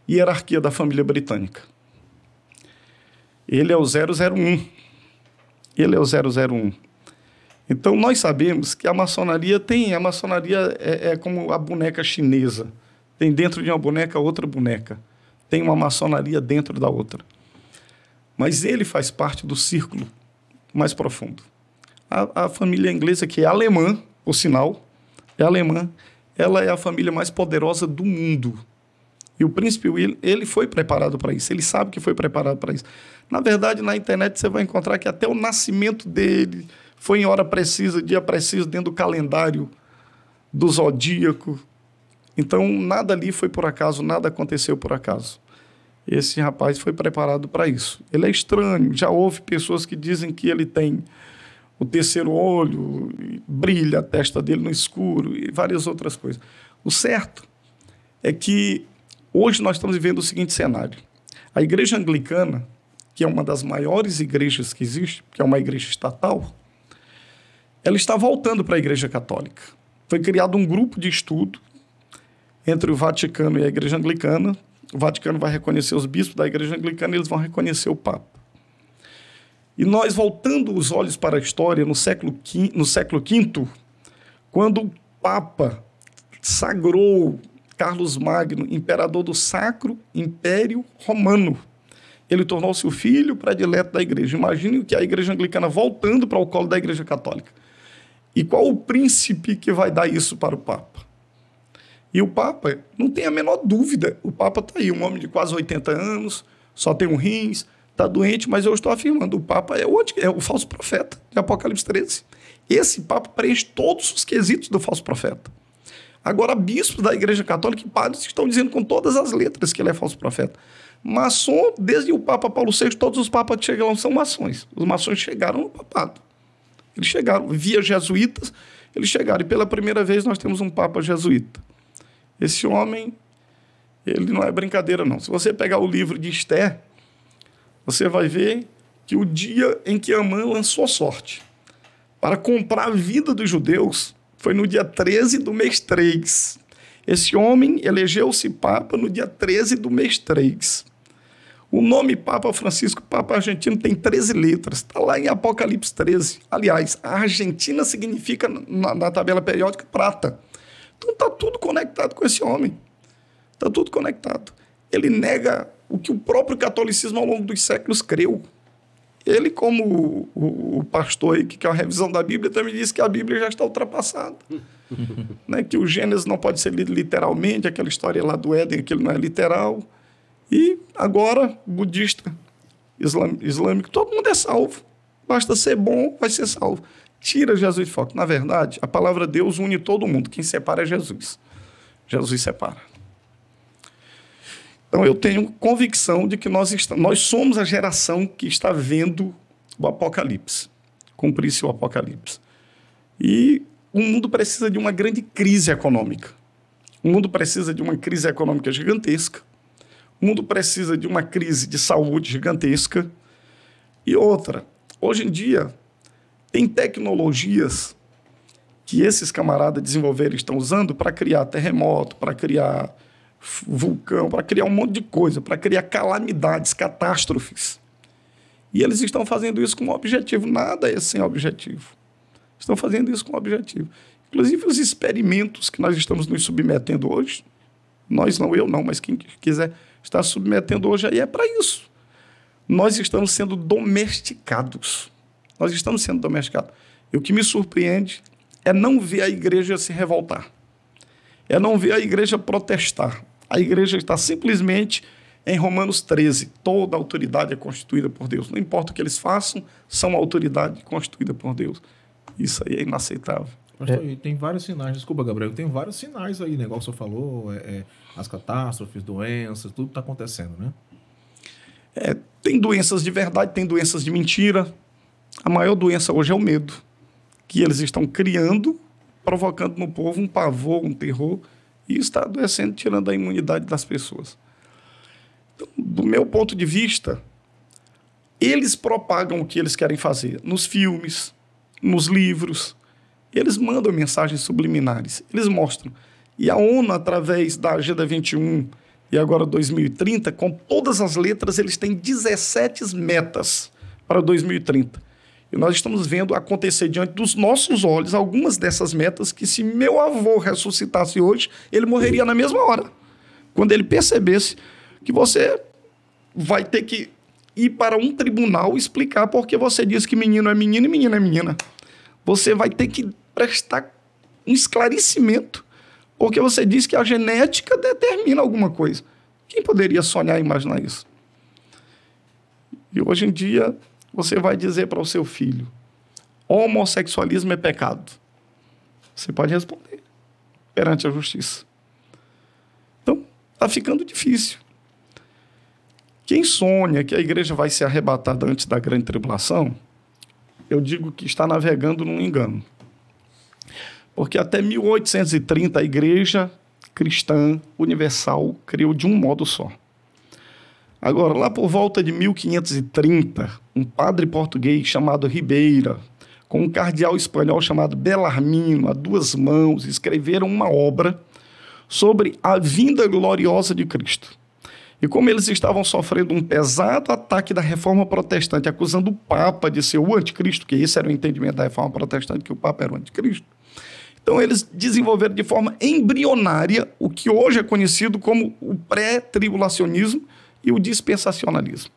hierarquia da família britânica. Ele é o 001. Então, nós sabemos que a maçonaria é como a boneca chinesa. Tem dentro de uma boneca outra boneca. Tem uma maçonaria dentro da outra. Mas ele faz parte do círculo mais profundo. A família inglesa, que é alemã, por sinal, é alemã, ela é a família mais poderosa do mundo. E o príncipe William, ele foi preparado para isso. Ele sabe que foi preparado para isso. Na verdade, na internet você vai encontrar que até o nascimento dele foi em hora precisa, dia preciso, dentro do calendário do zodíaco. Então, nada ali foi por acaso, nada aconteceu por acaso. Esse rapaz foi preparado para isso. Ele é estranho. Já houve pessoas que dizem que ele tem o terceiro olho, brilha a testa dele no escuro e várias outras coisas. O certo é que hoje nós estamos vivendo o seguinte cenário. A igreja anglicana, que é uma das maiores igrejas que existe, que é uma igreja estatal, ela está voltando para a igreja católica. Foi criado um grupo de estudo entre o Vaticano e a igreja anglicana. O Vaticano vai reconhecer os bispos da igreja anglicana e eles vão reconhecer o Papa. E nós, voltando os olhos para a história, no século V, quando o Papa sagrou Carlos Magno, imperador do Sacro Império Romano, ele tornou-se o filho predileto da igreja. Imagine o que é a igreja anglicana voltando para o colo da igreja católica. E qual o príncipe que vai dar isso para o Papa? E o Papa, não tem a menor dúvida, o Papa está aí, um homem de quase 80 anos, só tem um rins, está doente, mas eu estou afirmando, o Papa é o falso profeta de Apocalipse 13. Esse Papa preenche todos os quesitos do falso profeta. Agora, bispos da Igreja Católica e padres estão dizendo com todas as letras que ele é falso profeta. Maçom, desde o Papa Paulo VI, todos os papas que chegam são maçons. Os maçons chegaram no papado. Eles chegaram, via jesuítas, eles chegaram. E pela primeira vez nós temos um papa jesuíta. Esse homem, ele não é brincadeira, não. Se você pegar o livro de Esther, você vai ver que o dia em que Amã lançou sorte para comprar a vida dos judeus foi no dia 13 do mês 3. Esse homem elegeu-se papa no dia 13 do mês 3. O nome Papa Francisco, Papa Argentino, tem 13 letras. Está lá em Apocalipse 13. Aliás, a Argentina significa, na tabela periódica, prata. Então está tudo conectado com esse homem. Está tudo conectado. Ele nega o que o próprio catolicismo ao longo dos séculos creu. Ele, como o pastor aí, que é uma revisão da Bíblia, também disse que a Bíblia já está ultrapassada. Né? Que o Gênesis não pode ser lido literalmente, aquela história lá do Éden, aquilo não é literal. E agora, budista, islâmico, todo mundo é salvo. Basta ser bom, vai ser salvo. Tira Jesus de foco. Na verdade, a palavra Deus une todo mundo. Quem separa é Jesus. Jesus separa. Então, eu tenho convicção de que nós somos a geração que está vendo o Apocalipse, cumprir-se o Apocalipse. E o mundo precisa de uma grande crise econômica. O mundo precisa de uma crise econômica gigantesca. O mundo precisa de uma crise de saúde gigantesca. E outra, hoje em dia, tem tecnologias que esses camaradas desenvolveram e estão usando para criar terremoto, para criar vulcão, para criar um monte de coisa, para criar calamidades, catástrofes. E eles estão fazendo isso com um objetivo. Nada é sem objetivo. estão fazendo isso com objetivo. Inclusive, os experimentos que nós estamos nos submetendo hoje, nós não, eu não, mas quem quiser estar submetendo hoje aí é para isso. Nós estamos sendo domesticados. Nós estamos sendo domesticados. E o que me surpreende é não ver a igreja se revoltar. É não ver a igreja protestar. A igreja está simplesmente em Romanos 13. Toda autoridade é constituída por Deus. Não importa o que eles façam, são autoridade constituída por Deus. Isso aí é inaceitável. Pastor, e tem vários sinais, desculpa, Gabriel, tem vários sinais aí, né? Igual o senhor falou, as catástrofes, doenças, tudo está acontecendo, né? Tem doenças de verdade, tem doenças de mentira. A maior doença hoje é o medo, que eles estão criando, provocando no povo um pavor, um terror, e está adoecendo, tirando a imunidade das pessoas. Então, do meu ponto de vista, eles propagam o que eles querem fazer nos filmes, nos livros. Eles mandam mensagens subliminares, eles mostram. E a ONU, através da Agenda 21 e agora 2030, com todas as letras, eles têm 17 metas para 2030. E nós estamos vendo acontecer diante dos nossos olhos algumas dessas metas que, se meu avô ressuscitasse hoje, ele morreria na mesma hora. Quando ele percebesse que você vai ter que ir para um tribunal explicar porque você diz que menino é menino e menina é menina. Você vai ter que prestar um esclarecimento, porque você diz que a genética determina alguma coisa. Quem poderia sonhar e imaginar isso? E hoje em dia, você vai dizer para o seu filho, homossexualismo é pecado. Você pode responder perante a justiça. Então, está ficando difícil. Quem sonha que a igreja vai ser arrebatada antes da grande tribulação, eu digo que está navegando num engano. Porque até 1830 a igreja cristã universal criou de um modo só. Agora, lá por volta de 1530, um padre português chamado Ribeira, com um cardeal espanhol chamado Belarmino, a duas mãos, escreveram uma obra sobre a vinda gloriosa de Cristo. E como eles estavam sofrendo um pesado ataque da Reforma Protestante, acusando o Papa de ser o anticristo, que esse era o entendimento da Reforma Protestante, que o Papa era o anticristo, então eles desenvolveram de forma embrionária o que hoje é conhecido como o pré-tribulacionismo e o dispensacionalismo.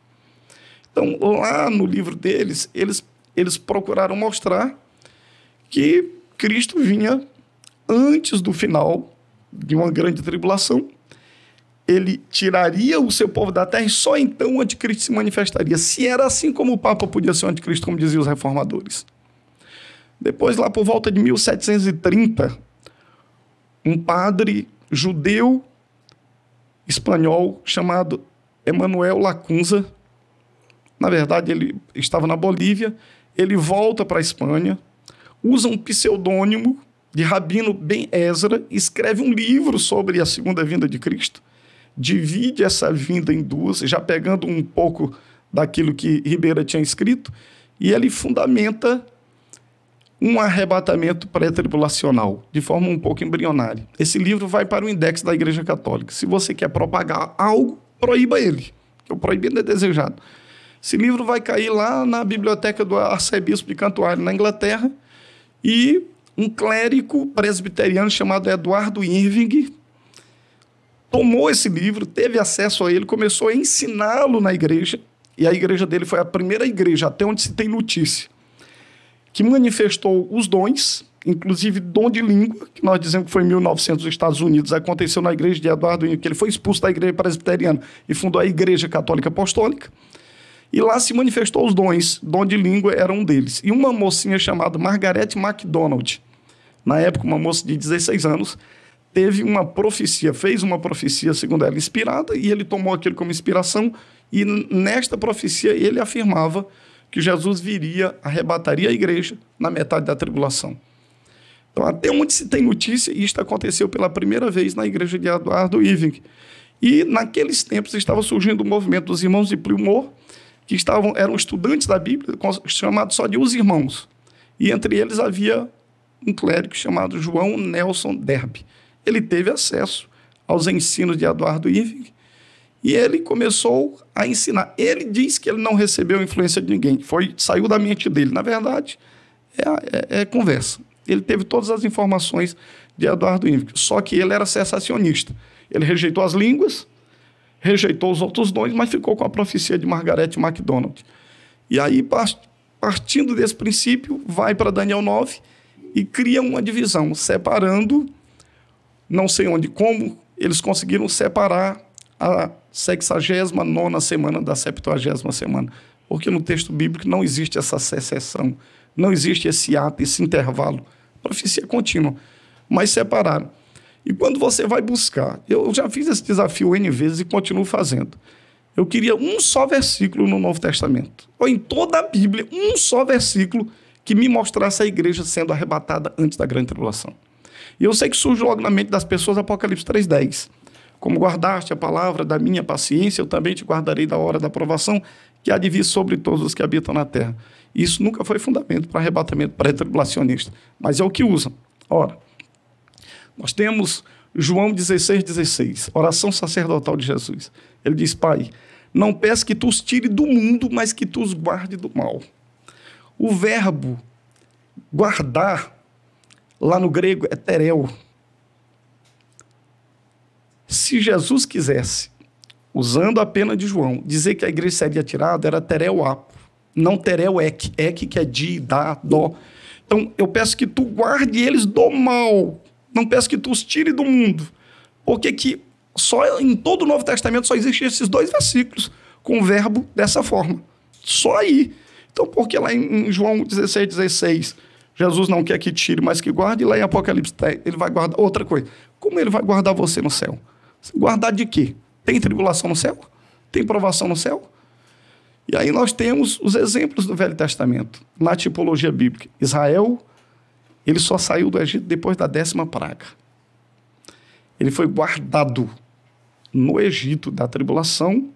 Então, lá no livro deles, eles procuraram mostrar que Cristo vinha antes do final de uma grande tribulação, ele tiraria o seu povo da terra e só então o anticristo se manifestaria. Se era assim, como o Papa podia ser o anticristo, como diziam os reformadores. Depois, lá por volta de 1730, um padre judeu espanhol chamado Emanuel Lacunza, na verdade ele estava na Bolívia, ele volta para a Espanha, usa um pseudônimo de Rabino Ben Ezra, escreve um livro sobre a segunda vinda de Cristo, divide essa vinda em duas, já pegando um pouco daquilo que Ribeira tinha escrito, e ele fundamenta um arrebatamento pré-tribulacional, de forma um pouco embrionária. Esse livro vai para o index da Igreja Católica. Se você quer propagar algo, proíba ele, que o proibido é desejado. Esse livro vai cair lá na biblioteca do arcebispo de Cantuária, na Inglaterra, e um clérigo presbiteriano chamado Eduardo Irving tomou esse livro, teve acesso a ele, começou a ensiná-lo na igreja, e a igreja dele foi a primeira igreja, até onde se tem notícia, que manifestou os dons, inclusive dom de língua, que nós dizemos que foi em 1900 nos Estados Unidos, aconteceu na igreja de Eduardo Irving, que ele foi expulso da igreja presbiteriana e fundou a Igreja Católica Apostólica, e lá se manifestou os dons, dom de língua era um deles. E uma mocinha chamada Margaret MacDonald, na época uma moça de 16 anos, teve uma profecia, fez uma profecia, segundo ela, inspirada, e ele tomou aquilo como inspiração, e nesta profecia ele afirmava que Jesus viria, arrebataria a igreja na metade da tribulação. Então, até onde se tem notícia, isto aconteceu pela primeira vez na igreja de Eduardo Irving. E, naqueles tempos, estava surgindo o movimento dos irmãos de Plymouth, que eram estudantes da Bíblia, chamados só de os irmãos. E, entre eles, havia um clérigo chamado João Nelson Derby. Ele teve acesso aos ensinos de Eduardo Irving, e ele começou a ensinar. Ele diz que ele não recebeu influência de ninguém, saiu da mente dele. Na verdade, é conversa. Ele teve todas as informações de Eduardo Índico, só que ele era cessacionista. Ele rejeitou as línguas, rejeitou os outros dons, mas ficou com a profecia de Margaret MacDonald. E aí, partindo desse princípio, vai para Daniel 9 e cria uma divisão, separando, não sei onde, como eles conseguiram separar a 69ª semana da 70ª semana. Porque no texto bíblico não existe essa secessão, não existe esse ato, esse intervalo. Profecia contínua, mas separaram. E quando você vai buscar, eu já fiz esse desafio N vezes e continuo fazendo. Eu queria um só versículo no Novo Testamento, ou em toda a Bíblia, um só versículo que me mostrasse a igreja sendo arrebatada antes da grande tribulação. E eu sei que surge logo na mente das pessoas Apocalipse 3:10. Como guardaste a palavra da minha paciência, eu também te guardarei da hora da provação, que há de vir sobre todos os que habitam na terra. Isso nunca foi fundamento para arrebatamento pré-tribulacionista, mas é o que usam. Ora, nós temos João 16:16, oração sacerdotal de Jesus. Ele diz: Pai, não peço que tu os tire do mundo, mas que tu os guarde do mal. O verbo guardar, lá no grego, é tereo. Se Jesus quisesse, usando a pena de João, dizer que a igreja seria tirada, era tereo apo, não tereo ek. Ek que é di, dá, dó. Então, eu peço que tu guarde eles do mal. Não peço que tu os tire do mundo. Porque que só em todo o Novo Testamento só existem esses 2 versículos com o verbo dessa forma. Só aí. Então, porque lá em João 16:16, Jesus não quer que tire, mas que guarde, e lá em Apocalipse ele vai guardar outra coisa. Como ele vai guardar você no céu? Guardar de quê? Tem tribulação no céu? Tem provação no céu? E aí nós temos os exemplos do Velho Testamento, na tipologia bíblica. Israel, ele só saiu do Egito depois da 10ª praga. Ele foi guardado no Egito da tribulação,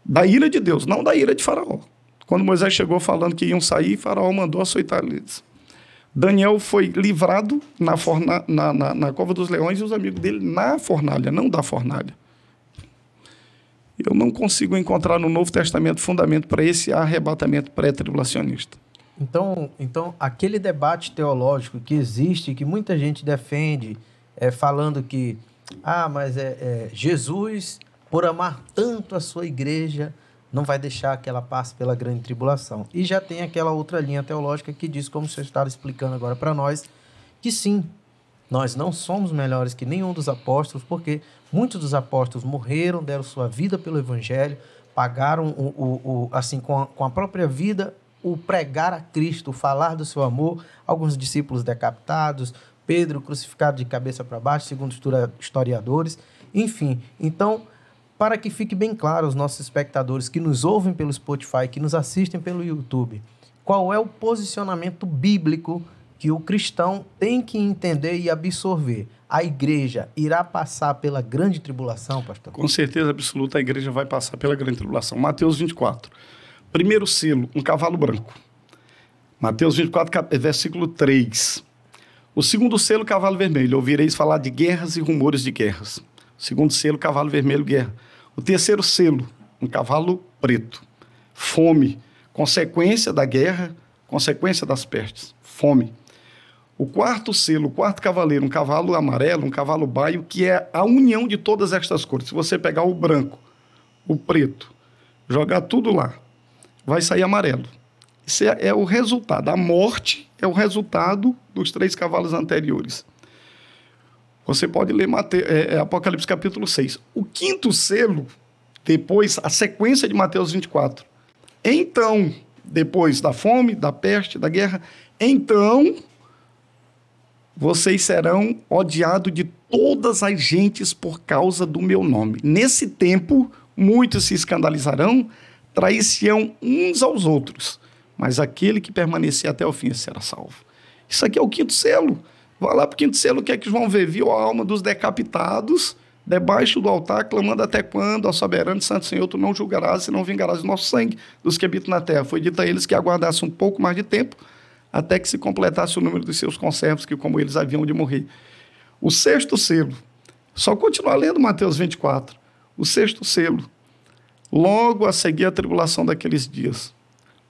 da ira de Deus, não da ira de Faraó. Quando Moisés chegou falando que iam sair, Faraó mandou açoitar eles. Daniel foi livrado na cova dos leões e os amigos dele na fornalha, não da fornalha. Eu não consigo encontrar no Novo Testamento fundamento para esse arrebatamento pré-tribulacionista. Então, aquele debate teológico que existe, que muita gente defende, falando que mas Jesus, por amar tanto a sua igreja, não vai deixar que ela passe pela grande tribulação. E já tem aquela outra linha teológica que diz, como você está explicando agora para nós, que sim, nós não somos melhores que nenhum dos apóstolos, porque muitos dos apóstolos morreram, deram sua vida pelo evangelho, pagaram, assim, com a própria vida, o pregar a Cristo, o falar do seu amor, alguns discípulos decapitados, Pedro crucificado de cabeça para baixo, segundo historiadores, enfim. Então, para que fique bem claro aos nossos espectadores que nos ouvem pelo Spotify, que nos assistem pelo YouTube, qual é o posicionamento bíblico que o cristão tem que entender e absorver? A igreja irá passar pela grande tribulação, pastor? Com certeza absoluta, a igreja vai passar pela grande tribulação. Mateus 24. Primeiro selo, um cavalo branco. Mateus 24, versículo 3. O segundo selo, cavalo vermelho. Ouvireis falar de guerras e rumores de guerras. O segundo selo, cavalo vermelho, guerra. O terceiro selo, um cavalo preto. Fome. Consequência da guerra, consequência das pestes. Fome. O quarto selo, o quarto cavaleiro, um cavalo amarelo, um cavalo baio, que é a união de todas estas cores. Se você pegar o branco, o preto, jogar tudo lá, vai sair amarelo. Isso é o resultado. A morte é o resultado dos 3 cavalos anteriores. Você pode ler Apocalipse capítulo 6. O quinto selo, depois, a sequência de Mateus 24. Então, depois da fome, da peste, da guerra, então vocês serão odiados de todas as gentes por causa do meu nome. Nesse tempo, muitos se escandalizarão, trair-se-ão uns aos outros, mas aquele que permanecer até o fim será salvo. Isso aqui é o quinto selo. Vai lá para o quinto selo, o que é que João vê? Viu a alma dos decapitados debaixo do altar, clamando: até quando, ó soberano Santo Senhor, tu não julgarás e não vingarás o nosso sangue dos que habitam na terra. Foi dito a eles que aguardassem um pouco mais de tempo, até que se completasse o número dos seus conservos, que como eles haviam de morrer. O sexto selo, só continuar lendo Mateus 24, o sexto selo, logo a seguir a tribulação daqueles dias,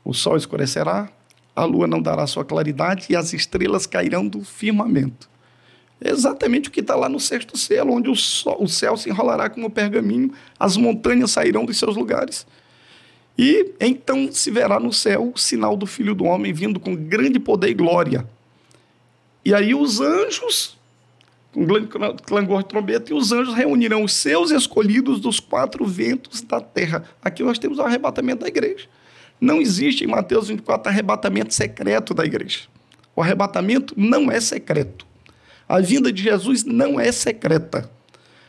o sol escurecerá, a lua não dará sua claridade e as estrelas cairão do firmamento. É exatamente o que está lá no sexto selo, onde o céu se enrolará como pergaminho, as montanhas sairão dos seus lugares. E então se verá no céu o sinal do Filho do Homem vindo com grande poder e glória. E aí os anjos, com clangor de trombeta, e os anjos reunirão os seus escolhidos dos 4 ventos da terra. Aqui nós temos o arrebatamento da igreja. Não existe em Mateus 24 arrebatamento secreto da igreja. O arrebatamento não é secreto. A vinda de Jesus não é secreta.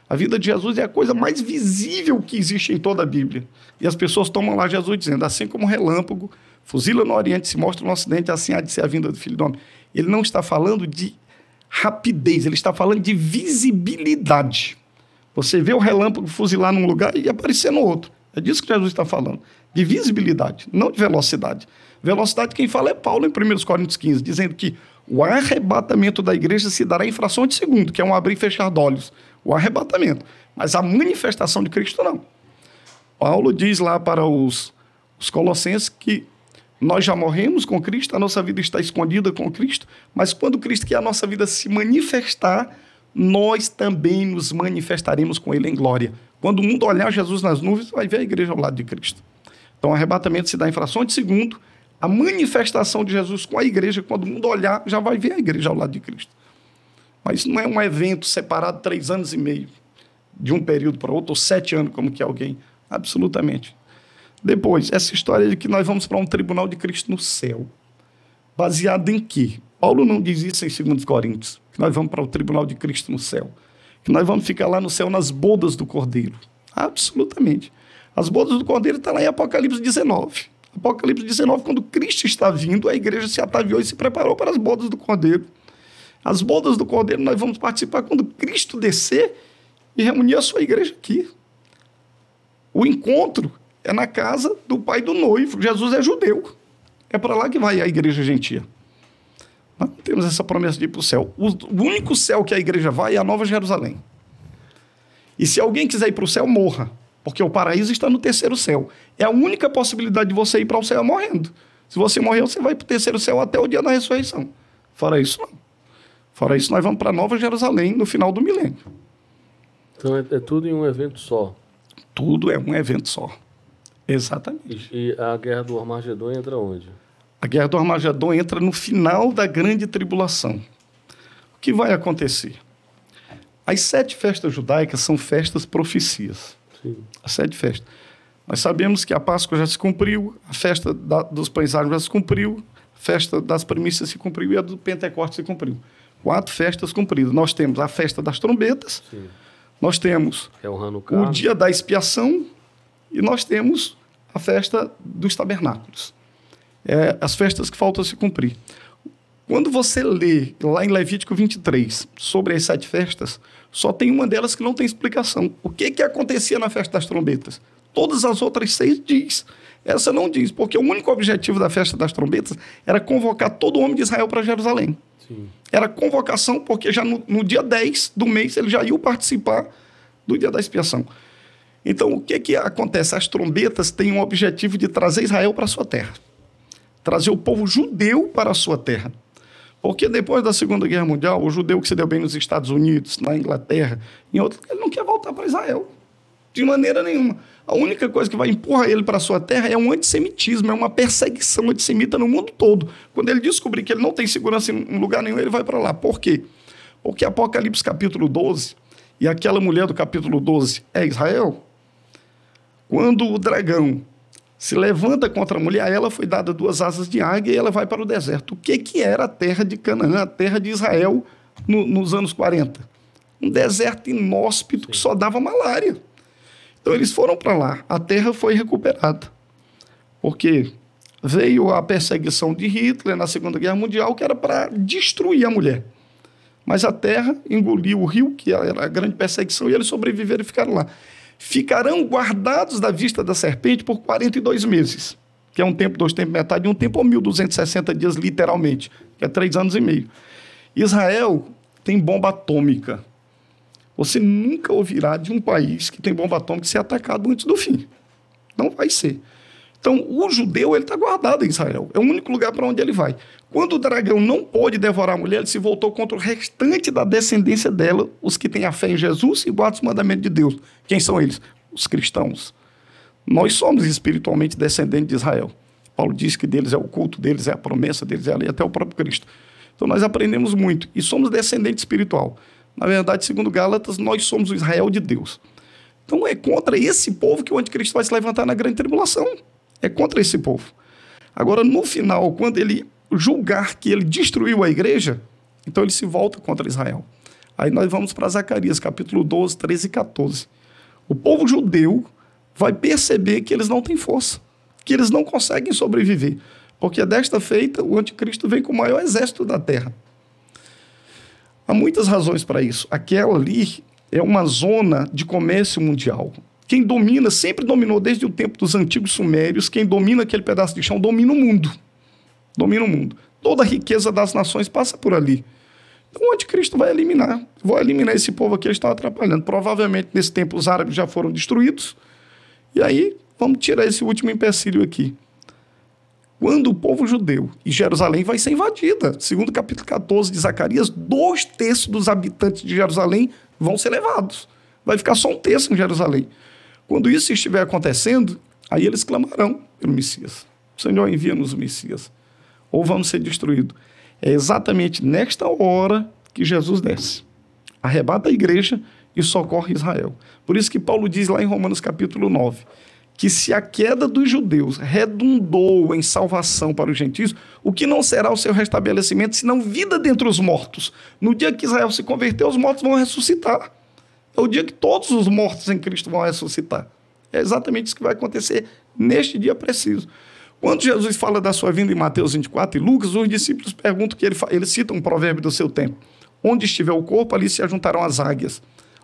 A vinda de Jesus é a coisa mais visível que existe em toda a Bíblia. E as pessoas tomam lá Jesus dizendo, assim como um relâmpago, fuzila no Oriente, se mostra no Ocidente, assim há de ser a vinda do Filho do Homem. Ele não está falando de rapidez, ele está falando de visibilidade. Você vê o relâmpago fuzilar num lugar e aparecer no outro. É disso que Jesus está falando. De visibilidade, não de velocidade. Velocidade, quem fala é Paulo em 1 Coríntios 15, dizendo que o arrebatamento da igreja se dará em fração de segundo, que é um abrir e fechar de olhos. O arrebatamento. Mas a manifestação de Cristo, não. Paulo diz lá para os Colossenses que nós já morremos com Cristo, a nossa vida está escondida com Cristo, mas quando Cristo quer a nossa vida se manifestar, nós também nos manifestaremos com Ele em glória. Quando o mundo olhar Jesus nas nuvens, vai ver a igreja ao lado de Cristo. Então, o arrebatamento se dá em fração de segundo. A manifestação de Jesus com a igreja, quando o mundo olhar, já vai ver a igreja ao lado de Cristo. Mas isso não é um evento separado 3 anos e meio, de um período para outro, ou 7 anos, como que alguém. Absolutamente. Depois, essa história de que nós vamos para um tribunal de Cristo no céu. Baseado em quê? Paulo não diz isso em 2 Coríntios, que nós vamos para o tribunal de Cristo no céu. Que nós vamos ficar lá no céu nas bodas do Cordeiro. Absolutamente. As bodas do Cordeiro estão lá em Apocalipse 19. Apocalipse 19, quando Cristo está vindo, a igreja se ataviou e se preparou para as bodas do Cordeiro. As bodas do Cordeiro nós vamos participar quando Cristo descer e reunir a sua igreja aqui. O encontro é na casa do pai do noivo. Jesus é judeu. É para lá que vai a igreja gentia. Nós não temos essa promessa de ir para o céu. O único céu que a igreja vai é a Nova Jerusalém. E se alguém quiser ir para o céu, morra. Porque o paraíso está no 3º céu. É a única possibilidade de você ir para o céu morrendo. Se você morrer, você vai para o 3º céu até o dia da ressurreição. Fora isso, não. Fora isso, nós vamos para Nova Jerusalém no final do milênio. Então é tudo em um evento só. Tudo é um evento só. Exatamente. E a Guerra do Armagedon entra onde? A Guerra do Armagedon entra no final da grande tribulação. O que vai acontecer? As 7 festas judaicas são festas profecias. Sim. As 7 festas. Nós sabemos que a Páscoa já se cumpriu, a festa dos pães árvores já se cumpriu, a festa das primícias se cumpriu e a do Pentecostes se cumpriu. 4 festas cumpridas. Nós temos a festa das trombetas, Sim. Nós temos o dia da expiação e nós temos a festa dos tabernáculos. As festas que faltam se cumprir. Quando você lê lá em Levítico 23 sobre as 7 festas, só tem uma delas que não tem explicação. O que acontecia na festa das trombetas? Todas as outras 6 diz. Essa não diz, porque o único objetivo da festa das trombetas era convocar todo o homem de Israel para Jerusalém. Sim. Era convocação, porque já no dia 10 do mês ele já ia participar do dia da expiação. Então, o que acontece? As trombetas têm um objetivo de trazer Israel para a sua terra. Trazer o povo judeu para a sua terra. Porque depois da Segunda Guerra Mundial, o judeu que se deu bem nos Estados Unidos, na Inglaterra, em outros, ele não quer voltar para Israel. De maneira nenhuma. A única coisa que vai empurrar ele para a sua terra é um antissemitismo, é uma perseguição antissemita no mundo todo. Quando ele descobrir que ele não tem segurança em lugar nenhum, ele vai para lá. Por quê? Porque Apocalipse capítulo 12, e aquela mulher do capítulo 12 é Israel, quando o dragão se levanta contra a mulher, a ela foi dada 2 asas de águia e ela vai para o deserto. O que era a terra de Canaã, a terra de Israel nos anos 40? Um deserto inóspito que só dava malária. Então eles foram para lá, a terra foi recuperada. Porque veio a perseguição de Hitler na Segunda Guerra Mundial, que era para destruir a mulher. Mas a terra engoliu o rio, que era a grande perseguição, e eles sobreviveram e ficaram lá. Ficarão guardados da vista da serpente por 42 meses, que é um tempo, 2 tempos, metade de um tempo, ou 1.260 dias, literalmente, que é 3 anos e meio. Israel tem bomba atômica. Você nunca ouvirá de um país que tem bomba atômica ser atacado antes do fim. Não vai ser. Então, o judeu ele está guardado em Israel. É o único lugar para onde ele vai. Quando o dragão não pôde devorar a mulher, ele se voltou contra o restante da descendência dela, os que têm a fé em Jesus e guardam os mandamentos de Deus. Quem são eles? Os cristãos. Nós somos espiritualmente descendentes de Israel. Paulo diz que deles é o culto, deles é a promessa, deles é a lei, até o próprio Cristo. Então, nós aprendemos muito e somos descendente espiritual. Na verdade, segundo Gálatas, nós somos o Israel de Deus. Então, é contra esse povo que o anticristo vai se levantar na grande tribulação. É contra esse povo. Agora, no final, quando ele julgar que ele destruiu a igreja, então ele se volta contra Israel. Aí nós vamos para Zacarias, capítulo 12, 13 e 14. O povo judeu vai perceber que eles não têm força, que eles não conseguem sobreviver, porque desta feita o anticristo vem com o maior exército da terra. Há muitas razões para isso. Aquela ali é uma zona de comércio mundial. Quem domina, sempre dominou desde o tempo dos antigos sumérios, quem domina aquele pedaço de chão domina o mundo. Domina o mundo. Toda a riqueza das nações passa por ali. Então o anticristo vai eliminar esse povo aqui, eles estão atrapalhando. Provavelmente nesse tempo os árabes já foram destruídos. E aí vamos tirar esse último empecilho aqui. Quando o povo judeu e Jerusalém vai ser invadida, segundo o capítulo 14 de Zacarias, 2/3 dos habitantes de Jerusalém vão ser levados. Vai ficar só 1/3 em Jerusalém. Quando isso estiver acontecendo, aí eles clamarão pelo Messias. Senhor, envia-nos o Messias. Ou vamos ser destruídos. É exatamente nesta hora que Jesus desce. Arrebata a igreja e socorre Israel. Por isso que Paulo diz lá em Romanos capítulo 9, que se a queda dos judeus redundou em salvação para os gentios, o que não será o seu restabelecimento, senão vida dentre os mortos? No dia que Israel se converter, os mortos vão ressuscitar. É o dia que todos os mortos em Cristo vão ressuscitar. É exatamente isso que vai acontecer neste dia preciso. Quando Jesus fala da sua vinda em Mateus 24 e Lucas, os discípulos perguntam que ele cita um provérbio do seu tempo. Onde estiver o corpo, ali se ajuntarão as águias.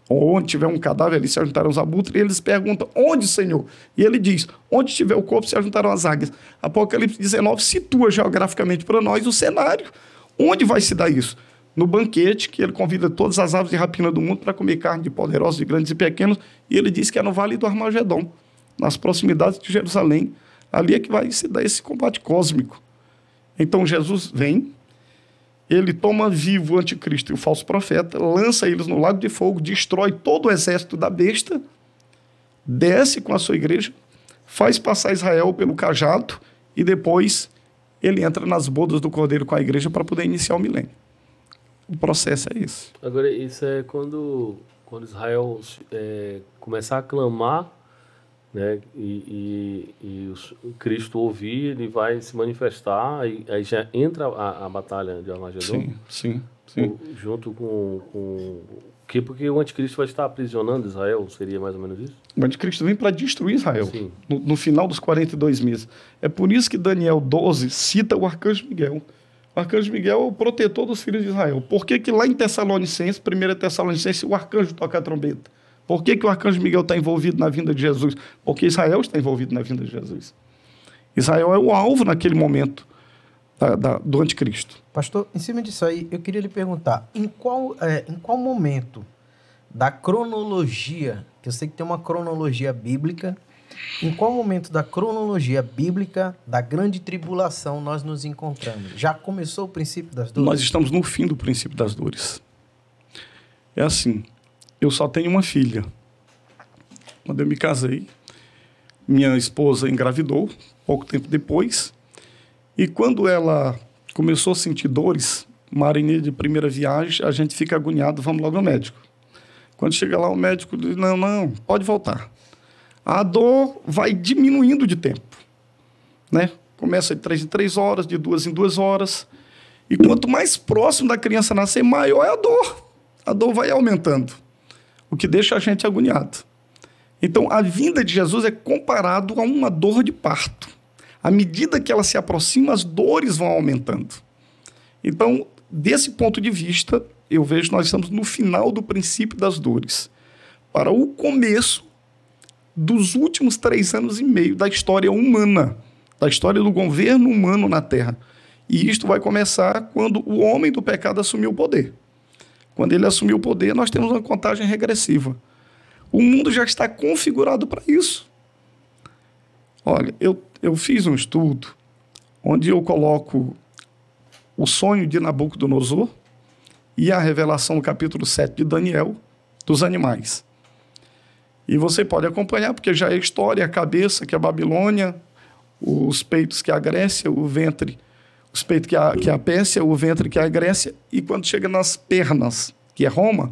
Ou onde tiver um cadáver, ali se ajuntarão os abutres. E eles perguntam, onde, Senhor? E ele diz, onde estiver o corpo, se ajuntarão as águias. Apocalipse 19 situa geograficamente para nós o cenário. Onde vai se dar isso? No banquete, que ele convida todas as aves de rapina do mundo para comer carne de poderosos, de grandes e pequenos. E ele diz que é no Vale do Armagedon, nas proximidades de Jerusalém. Ali é que vai se dar esse combate cósmico. Então Jesus vem, ele toma vivo o anticristo e o falso profeta, lança eles no lago de fogo, destrói todo o exército da besta, desce com a sua igreja, faz passar Israel pelo cajado e depois ele entra nas bodas do Cordeiro com a igreja para poder iniciar o milênio. O processo é esse. Agora, isso é quando Israel começar a clamar, né, e o Cristo ouvir, ele vai se manifestar, aí já entra a batalha de Armagedon. Sim. Junto com porque o anticristo vai estar aprisionando Israel, seria mais ou menos isso? O anticristo vem para destruir Israel, no, no final dos 42 meses. É por isso que Daniel 12 cita o arcanjo Miguel. O arcanjo Miguel é o protetor dos filhos de Israel. Por que lá em Tessalonicenses, 1 Tessalonicenses, o arcanjo toca a trombeta? Por que o arcanjo Miguel está envolvido na vinda de Jesus? Porque Israel está envolvido na vinda de Jesus. Israel é o alvo naquele momento do anticristo. Pastor, em cima disso aí, eu queria lhe perguntar, em qual momento da cronologia, que eu sei que tem uma cronologia bíblica, em qual momento da cronologia bíblica da grande tribulação nós nos encontramos? Já começou o princípio das dores? Nós estamos no fim do princípio das dores. É assim, eu só tenho uma filha. Quando eu me casei, minha esposa engravidou, pouco tempo depois, e quando ela começou a sentir dores, marinheiro de primeira viagem, a gente fica agoniado, vamos logo ao médico. Quando chega lá, o médico diz, não, pode voltar. A dor vai diminuindo de tempo, né? Começa de 3 em 3 horas, de 2 em 2 horas, e quanto mais próximo da criança nascer, maior é a dor. A dor vai aumentando, o que deixa a gente agoniado. Então, a vinda de Jesus é comparado a uma dor de parto. À medida que ela se aproxima, as dores vão aumentando. Então, desse ponto de vista, eu vejo que nós estamos no final do princípio das dores, para o começo dos últimos 3 anos e meio da história humana, da história do governo humano na Terra. E isto vai começar quando o homem do pecado assumiu o poder. Quando ele assumiu o poder, nós temos uma contagem regressiva. O mundo já está configurado para isso. Olha, eu fiz um estudo onde eu coloco o sonho de Nabucodonosor e a revelação no capítulo 7 de Daniel dos animais. E você pode acompanhar, porque já é história, a cabeça, que é a Babilônia, os peitos, que é a Grécia, o ventre, os peitos, que é a Pérsia, o ventre, que é a Grécia, e quando chega nas pernas, que é Roma,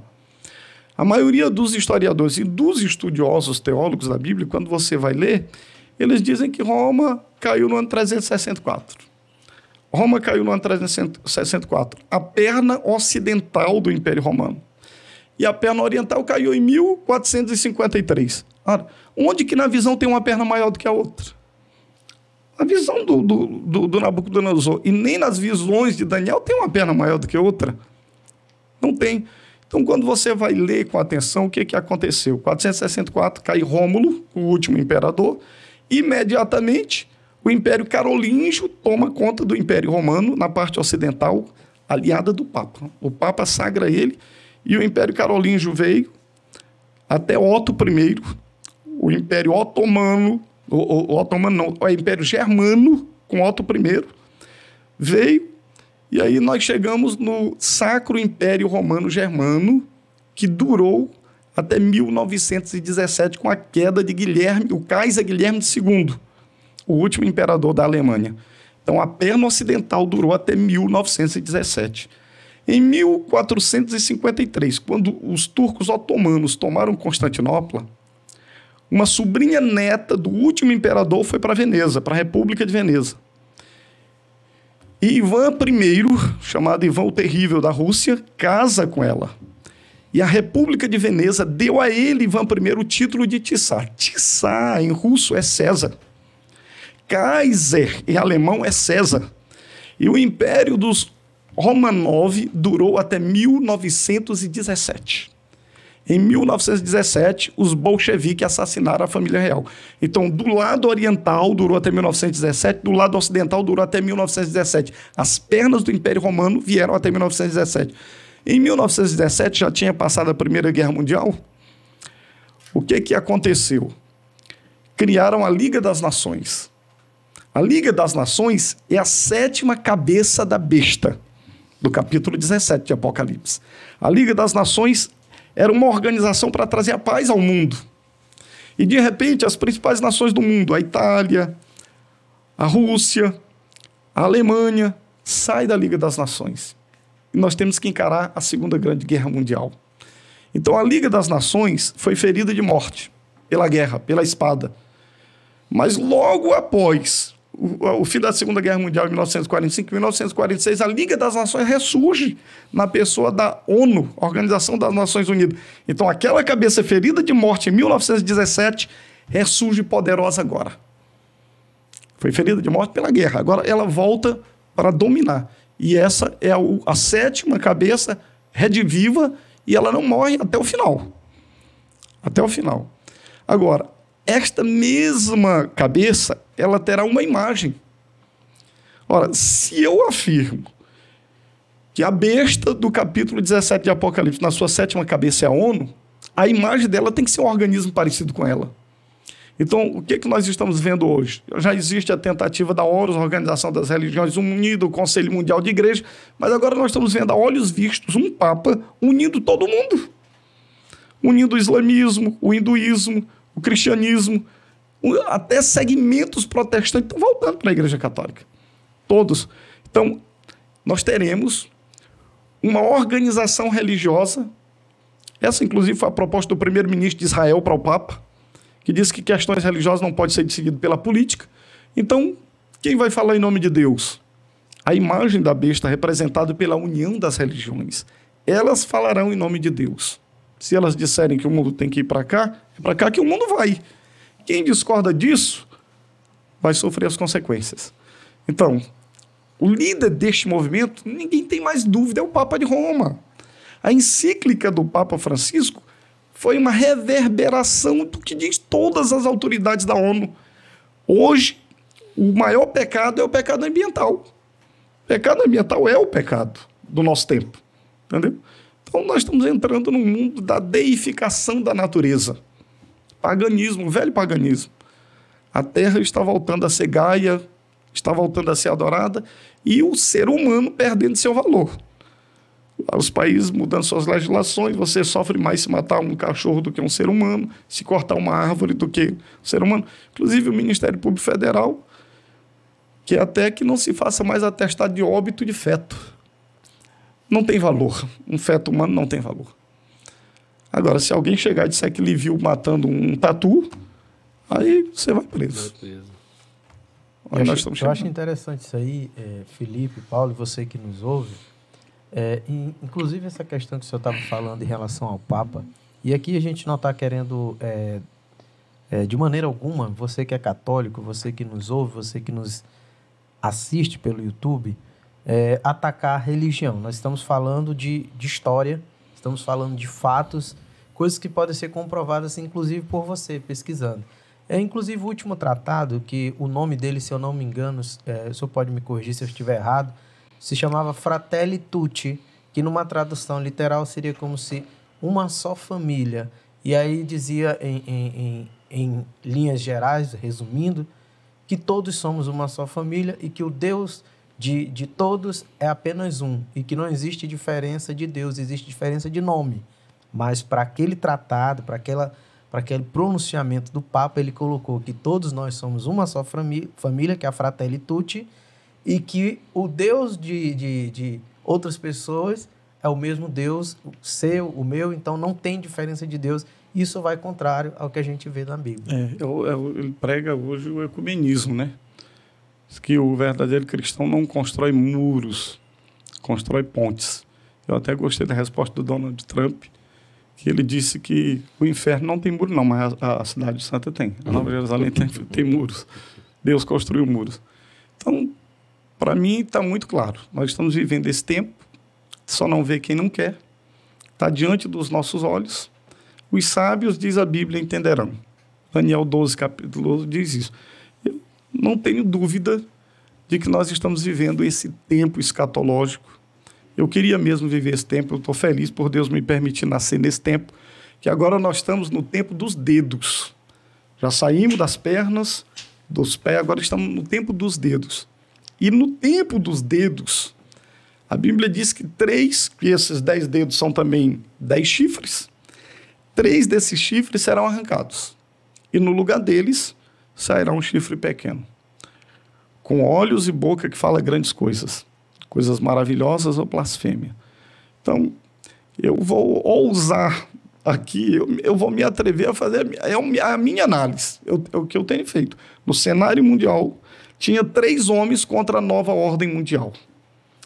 a maioria dos historiadores e dos estudiosos teólogos da Bíblia, quando você vai ler, eles dizem que Roma caiu no ano 364. Roma caiu no ano 364, a perna ocidental do Império Romano. E a perna oriental caiu em 1453. Ora, onde que na visão tem uma perna maior do que a outra? A visão do Nabucodonosor e nem nas visões de Daniel tem uma perna maior do que a outra. Não tem. Então, quando você vai ler com atenção, o que aconteceu? 464 cai Rômulo, o último imperador. Imediatamente, o Império Carolíngio toma conta do Império Romano na parte ocidental, aliada do Papa. O Papa sagra ele. E o Império Carolíngio veio até Otto I, o Império Otomano, o Império Germano, com Otto I, veio, e aí nós chegamos no Sacro Império Romano Germano, que durou até 1917, com a queda de Guilherme, o Kaiser Guilherme II, o último imperador da Alemanha. Então, a perna ocidental durou até 1917. Em 1453, quando os turcos otomanos tomaram Constantinopla, uma sobrinha neta do último imperador foi para Veneza, para a República de Veneza. E Ivan I, chamado Ivan o Terrível da Rússia, casa com ela. E a República de Veneza deu a ele, Ivan I, o título de Tsar. Tsar, em russo, é César. Kaiser, em alemão, é César. E o Império dos Romanov durou até 1917. Em 1917, os bolcheviques assassinaram a família real. Então, do lado oriental durou até 1917, do lado ocidental durou até 1917. As pernas do Império Romano vieram até 1917. Em 1917, já tinha passado a Primeira Guerra Mundial. O que aconteceu? Criaram a Liga das Nações. A Liga das Nações é a 7ª cabeça da besta, do capítulo 17 de Apocalipse. A Liga das Nações era uma organização para trazer a paz ao mundo. E, de repente, as principais nações do mundo, a Itália, a Rússia, a Alemanha, saem da Liga das Nações. E nós temos que encarar a Segunda Grande Guerra Mundial. Então, a Liga das Nações foi ferida de morte pela guerra, pela espada. Mas, logo após o fim da Segunda Guerra Mundial, em 1945 e 1946, a Liga das Nações ressurge na pessoa da ONU, Organização das Nações Unidas. Então, aquela cabeça ferida de morte em 1917 ressurge poderosa agora. Foi ferida de morte pela guerra. Agora ela volta para dominar. E essa é a 7ª cabeça rediviva e ela não morre até o final. Até o final. Agora, esta mesma cabeça, ela terá uma imagem. Ora, se eu afirmo que a besta do capítulo 17 de Apocalipse, na sua 7ª cabeça é a ONU, a imagem dela tem que ser um organismo parecido com ela. Então, o que nós estamos vendo hoje? Já existe a tentativa da ONU, a Organização das Religiões Unidas, o Conselho Mundial de Igreja, mas agora nós estamos vendo a olhos vistos um Papa unindo todo mundo. Unindo o islamismo, o hinduísmo, o cristianismo, até segmentos protestantes estão voltando para a Igreja Católica. Todos. Então, nós teremos uma organização religiosa. Essa, inclusive, foi a proposta do primeiro-ministro de Israel para o Papa, que disse que questões religiosas não podem ser decididas pela política. Então, quem vai falar em nome de Deus? A imagem da besta representada pela união das religiões. Elas falarão em nome de Deus. Se elas disserem que o mundo tem que ir para cá, é para cá que o mundo vai. Quem discorda disso vai sofrer as consequências. Então, o líder deste movimento, ninguém tem mais dúvida, é o Papa de Roma. A encíclica do Papa Francisco foi uma reverberação do que diz todas as autoridades da ONU. Hoje, o maior pecado é o pecado ambiental. O pecado ambiental é o pecado do nosso tempo. Entendeu? Então, nós estamos entrando no mundo da deificação da natureza. Paganismo, velho paganismo. A terra está voltando a ser Gaia, está voltando a ser adorada, e o ser humano perdendo seu valor. Os países mudando suas legislações, você sofre mais se matar um cachorro do que um ser humano, se cortar uma árvore do que um ser humano. Inclusive o Ministério Público Federal quer até que não se faça mais atestado de óbito de feto. Não tem valor. Um feto humano não tem valor. Agora, se alguém chegar e disser que lhe viu matando um tatu, aí você vai preso. Eu acho interessante isso aí, Felipe, Paulo, e você que nos ouve. Inclusive essa questão que o senhor estava falando em relação ao Papa, e aqui a gente não está querendo, de maneira alguma, você que é católico, você que nos ouve, você que nos assiste pelo YouTube, atacar a religião. Nós estamos falando de história, estamos falando de fatos, coisas que podem ser comprovadas, inclusive, por você, pesquisando. Inclusive, o último tratado, que o nome dele, se eu não me engano, o senhor pode me corrigir se eu estiver errado, se chamava Fratelli Tutti, que numa tradução literal seria como se uma só família. E aí dizia, em linhas gerais, resumindo, que todos somos uma só família e que o Deus de todos é apenas um, e que não existe diferença de Deus, existe diferença de nome. Mas para aquele tratado, para aquele pronunciamento do Papa, ele colocou que todos nós somos uma só família, que é a Fratelli Tutti, e que o Deus de outras pessoas é o mesmo Deus, o seu, o meu, então não tem diferença de Deus. Isso vai contrário ao que a gente vê na Bíblia. Ele prega hoje o ecumenismo, né? Diz que o verdadeiro cristão não constrói muros, constrói pontes. Eu até gostei da resposta do Donald Trump, que ele disse que o inferno não tem muro, não, mas a cidade santa tem. A Nova Jerusalém tem muros. Deus construiu muros. Então, para mim, está muito claro. Nós estamos vivendo esse tempo, só não vê quem não quer. Está diante dos nossos olhos. Os sábios, diz a Bíblia, entenderão. Daniel 12, capítulo 12, diz isso. Eu não tenho dúvida de que nós estamos vivendo esse tempo escatológico. Eu queria mesmo viver esse tempo. Eu estou feliz por Deus me permitir nascer nesse tempo, que agora nós estamos no tempo dos dedos. Já saímos das pernas, dos pés, agora estamos no tempo dos dedos. E no tempo dos dedos, a Bíblia diz que esses 10 dedos são também 10 chifres. 3 desses chifres serão arrancados. E no lugar deles, sairá um chifre pequeno, com olhos e boca que fala grandes coisas. Coisas maravilhosas ou blasfêmia. Então, eu vou ousar aqui, eu vou me atrever a fazer a minha análise, o que eu tenho feito. No cenário mundial, tinha 3 homens contra a nova ordem mundial,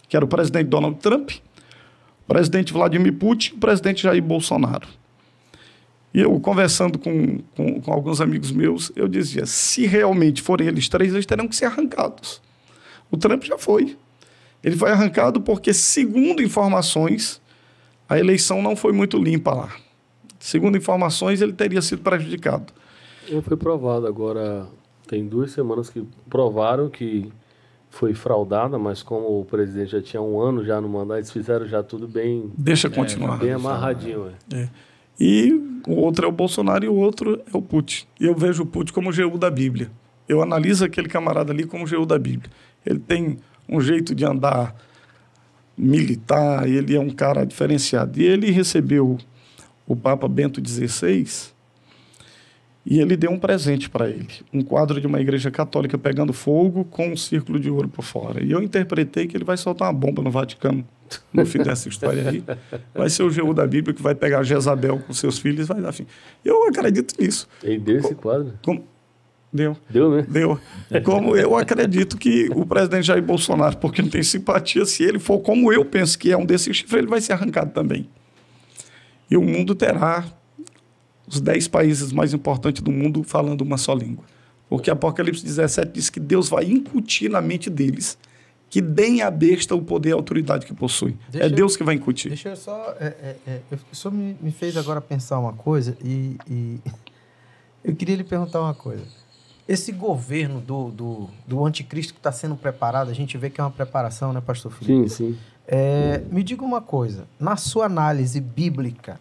que era o presidente Donald Trump, o presidente Vladimir Putin e o presidente Jair Bolsonaro. E eu, conversando com alguns amigos meus, eu dizia, se realmente forem eles 3, eles terão que ser arrancados. O Trump já foi. Ele foi arrancado porque, segundo informações, a eleição não foi muito limpa lá. Segundo informações, ele teria sido prejudicado. Ele foi provado agora, tem 2 semanas que provaram que foi fraudada, mas como o presidente já tinha 1 ano já no mandato, eles fizeram já tudo bem... Deixa continuar. Bem amarradinho. E o outro é o Bolsonaro e o outro é o Putin. E eu vejo o Putin como o Jeú da Bíblia. Eu analiso aquele camarada ali como o Jeú da Bíblia. Ele tem um jeito de andar militar, ele é um cara diferenciado. E ele recebeu o Papa Bento XVI e ele deu um presente para ele, um quadro de uma igreja católica pegando fogo com um círculo de ouro por fora. E eu interpretei que ele vai soltar uma bomba no Vaticano no fim dessa história aí. Vai ser o Jeú da Bíblia que vai pegar Jezabel com seus filhos e vai dar fim. Eu acredito nisso. Ele deu esse quadro? Deu. Deu, né? Deu. Como eu acredito que o presidente Jair Bolsonaro, porque não tem simpatia, se ele for como eu penso que é um desses chifres, ele vai ser arrancado também. E o mundo terá os 10 países mais importantes do mundo falando uma só língua. Porque Apocalipse 17 diz que Deus vai incutir na mente deles que deem à besta o poder e a autoridade que possui. Deus que vai incutir. Deixa eu só... o senhor me fez agora pensar uma coisa e eu queria lhe perguntar uma coisa. Esse governo do anticristo que está sendo preparado, a gente vê que é uma preparação, né, pastor Felipe? Sim. Me diga uma coisa, na sua análise bíblica,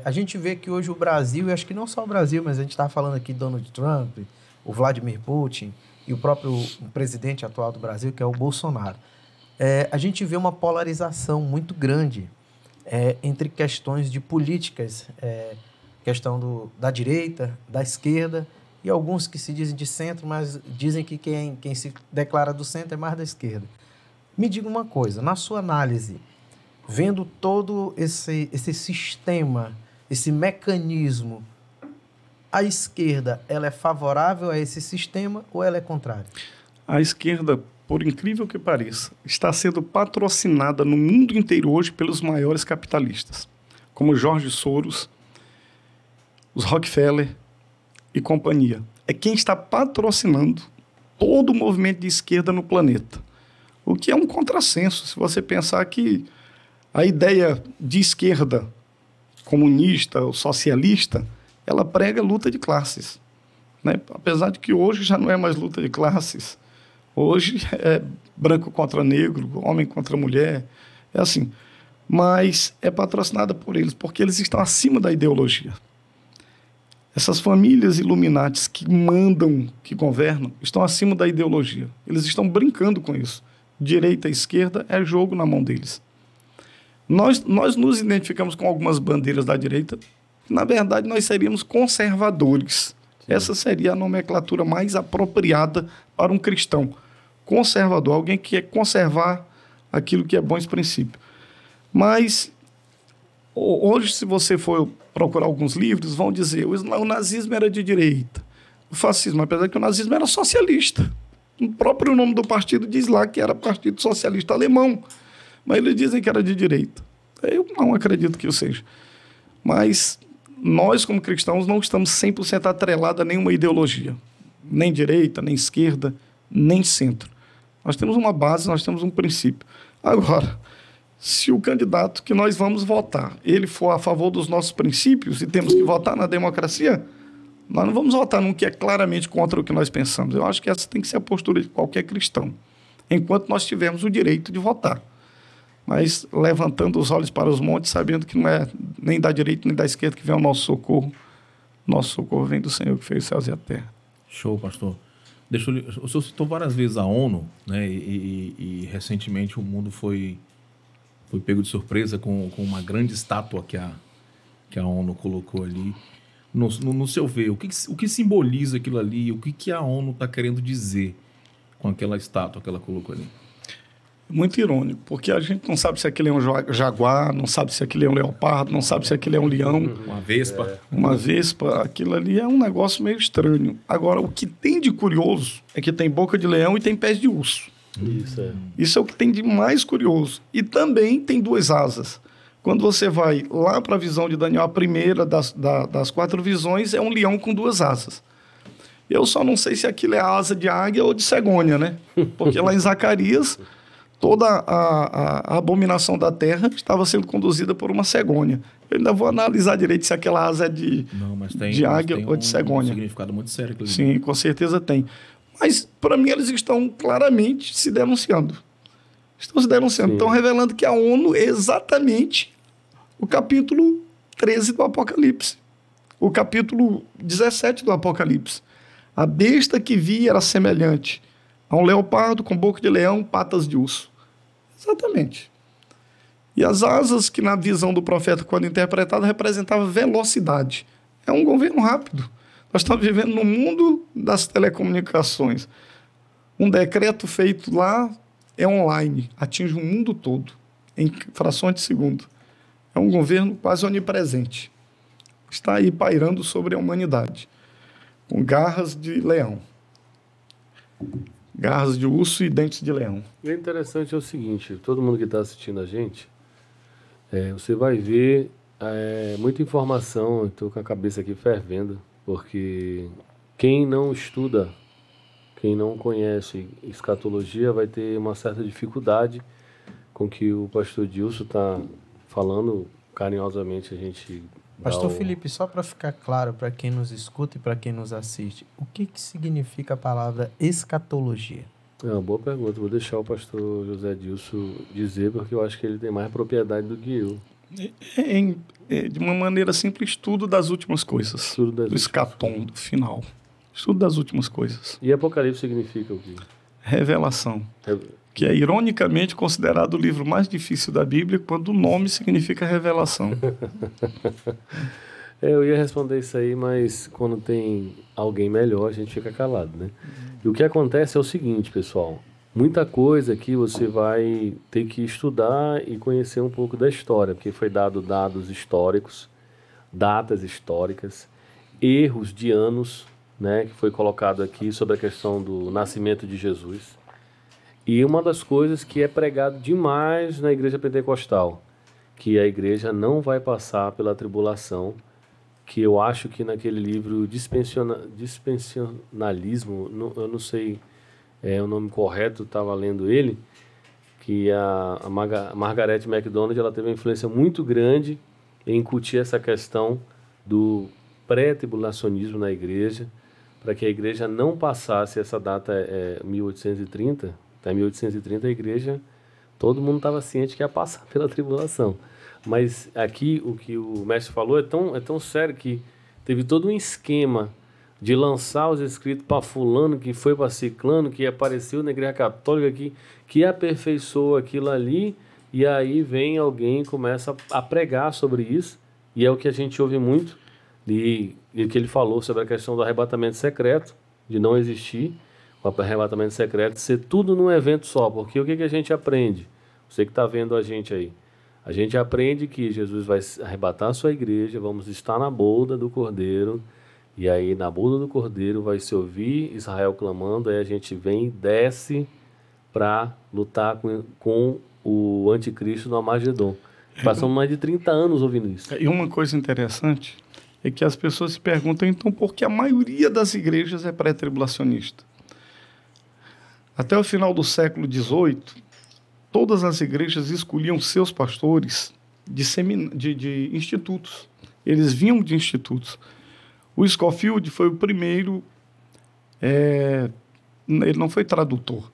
a gente vê que hoje o Brasil, e acho que não só o Brasil, mas a gente está falando aqui de Donald Trump, o Vladimir Putin e o próprio presidente atual do Brasil, que é o Bolsonaro. A gente vê uma polarização muito grande entre questões de políticas, questão da direita, da esquerda, e alguns que se dizem de centro, mas dizem que quem se declara do centro é mais da esquerda. Me diga uma coisa, na sua análise, vendo todo esse sistema, esse mecanismo, a esquerda, ela é favorável a esse sistema ou ela é contrária? A esquerda, por incrível que pareça, está sendo patrocinada no mundo inteiro hoje pelos maiores capitalistas, como George Soros, os Rockefeller e companhia. É quem está patrocinando todo o movimento de esquerda no planeta. O que é um contrassenso, se você pensar que a ideia de esquerda comunista ou socialista, ela prega luta de classes, né? Apesar de que hoje já não é mais luta de classes. Hoje é branco contra negro, homem contra mulher, é assim. Mas é patrocinada por eles, porque eles estão acima da ideologia. Essas famílias Illuminatis que mandam, que governam, estão acima da ideologia. Eles estão brincando com isso. Direita e esquerda é jogo na mão deles. Nós nos identificamos com algumas bandeiras da direita. Na verdade, nós seríamos conservadores. Sim. Essa seria a nomenclatura mais apropriada para um cristão. Conservador, alguém que quer conservar aquilo que é bom esse princípio. Mas, hoje, se você for procurar alguns livros, vão dizer o nazismo era de direita, o fascismo, apesar que o nazismo era socialista. O próprio nome do partido diz lá que era Partido Socialista Alemão, mas eles dizem que era de direita. Eu não acredito que o seja. Mas nós, como cristãos, não estamos 100% atrelados a nenhuma ideologia, nem direita, nem esquerda, nem centro. Nós temos uma base, nós temos um princípio. Agora, se o candidato que nós vamos votar, ele for a favor dos nossos princípios, e temos que votar na democracia, nós não vamos votar num que é claramente contra o que nós pensamos. Eu acho que essa tem que ser a postura de qualquer cristão, enquanto nós tivermos o direito de votar. Mas levantando os olhos para os montes, sabendo que não é nem da direita nem da esquerda que vem o nosso socorro. Nosso socorro vem do Senhor que fez os céus e a terra. Show, pastor. O senhor citou várias vezes a ONU, né? E recentemente o mundo foi pego de surpresa com uma grande estátua que a ONU colocou ali. No seu ver, o que simboliza aquilo ali? O que a ONU está querendo dizer com aquela estátua que ela colocou ali? Muito irônico, porque a gente não sabe se aquele é um jaguar, não sabe se aquele é um leopardo, não sabe se aquele é um leão. Uma vespa. Uma vespa, aquilo ali é um negócio meio estranho. Agora, o que tem de curioso é que tem boca de leão e tem pés de urso. Isso é o que tem de mais curioso. E também tem duas asas. Quando você vai lá para a visão de Daniel, a primeira das 4 visões é um leão com 2 asas. Eu só não sei se aquilo é a asa de águia ou de cegônia, né? Porque lá em Zacarias, toda a abominação da terra estava sendo conduzida por uma cegônia. Eu ainda vou analisar direito se aquela asa é de águia ou de cegônia. Um significado muito sério. Sim, com certeza tem. Mas, para mim, eles estão claramente se denunciando. Estão se denunciando. Sim. Estão revelando que a ONU é exatamente o capítulo 13 do Apocalipse. O capítulo 17 do Apocalipse. A besta que vi era semelhante a um leopardo com boca de leão, patas de urso. Exatamente. E as asas que, na visão do profeta, quando interpretada, representavam velocidade. É um governo rápido. Nós estamos vivendo no mundo das telecomunicações. Um decreto feito lá é online, atinge o mundo todo, em frações de segundo. É um governo quase onipresente. Está aí pairando sobre a humanidade, com garras de leão. Garras de urso e dentes de leão. O interessante é o seguinte, todo mundo que está assistindo a gente, você vai ver muita informação, estou com a cabeça aqui fervendo, porque quem não estuda, quem não conhece escatologia vai ter uma certa dificuldade com o que o pastor Dilson está falando, carinhosamente a gente... Pastor Felipe, só para ficar claro para quem nos escuta e para quem nos assiste, o que significa a palavra escatologia? É uma boa pergunta, vou deixar o pastor José Dilson dizer, porque eu acho que ele tem mais propriedade do que eu. De uma maneira simples, estudo das últimas coisas, do escatom, do final. Estudo das últimas coisas. E Apocalipse significa o quê? Revelação. Que é ironicamente considerado o livro mais difícil da Bíblia, quando o nome significa revelação. Eu ia responder isso aí, mas quando tem alguém melhor, a gente fica calado, né? E o que acontece é o seguinte, pessoal. Muita coisa que você vai ter que estudar e conhecer um pouco da história, porque foi dado dados históricos, datas históricas, erros de anos, né, que foi colocado aqui sobre a questão do nascimento de Jesus. E uma das coisas que é pregado demais na igreja pentecostal, que a igreja não vai passar pela tribulação, que eu acho que naquele livro Dispensionalismo, eu não sei o nome correto, estava lendo ele, que a Margaret MacDonald ela teve uma influência muito grande em incutir essa questão do pré-tribulacionismo na igreja, para que a igreja não passasse, essa data é 1830, até 1830 a igreja, todo mundo estava ciente que ia passar pela tribulação. Mas aqui o que o mestre falou é tão sério que teve todo um esquema de lançar os escritos para fulano, que foi para ciclano, que apareceu na igreja católica, que aperfeiçoou aquilo ali, e aí vem alguém e começa a pregar sobre isso, e é o que a gente ouve muito, e que ele falou sobre a questão do arrebatamento secreto, de não existir, o arrebatamento secreto, ser tudo num evento só, porque o que a gente aprende? Você que está vendo a gente aí, a gente aprende que Jesus vai arrebatar a sua igreja, vamos estar na boda do Cordeiro, e aí na boda do Cordeiro vai se ouvir Israel clamando, aí a gente vem e desce para lutar com o anticristo no Armagedon. Passamos mais de 30 anos ouvindo isso. E uma coisa interessante é que as pessoas se perguntam, então, por que a maioria das igrejas é pré-tribulacionista? Até o final do século XVIII, todas as igrejas escolhiam seus pastores de institutos. Eles vinham de institutos. O Scofield foi o primeiro, ele não foi tradutor,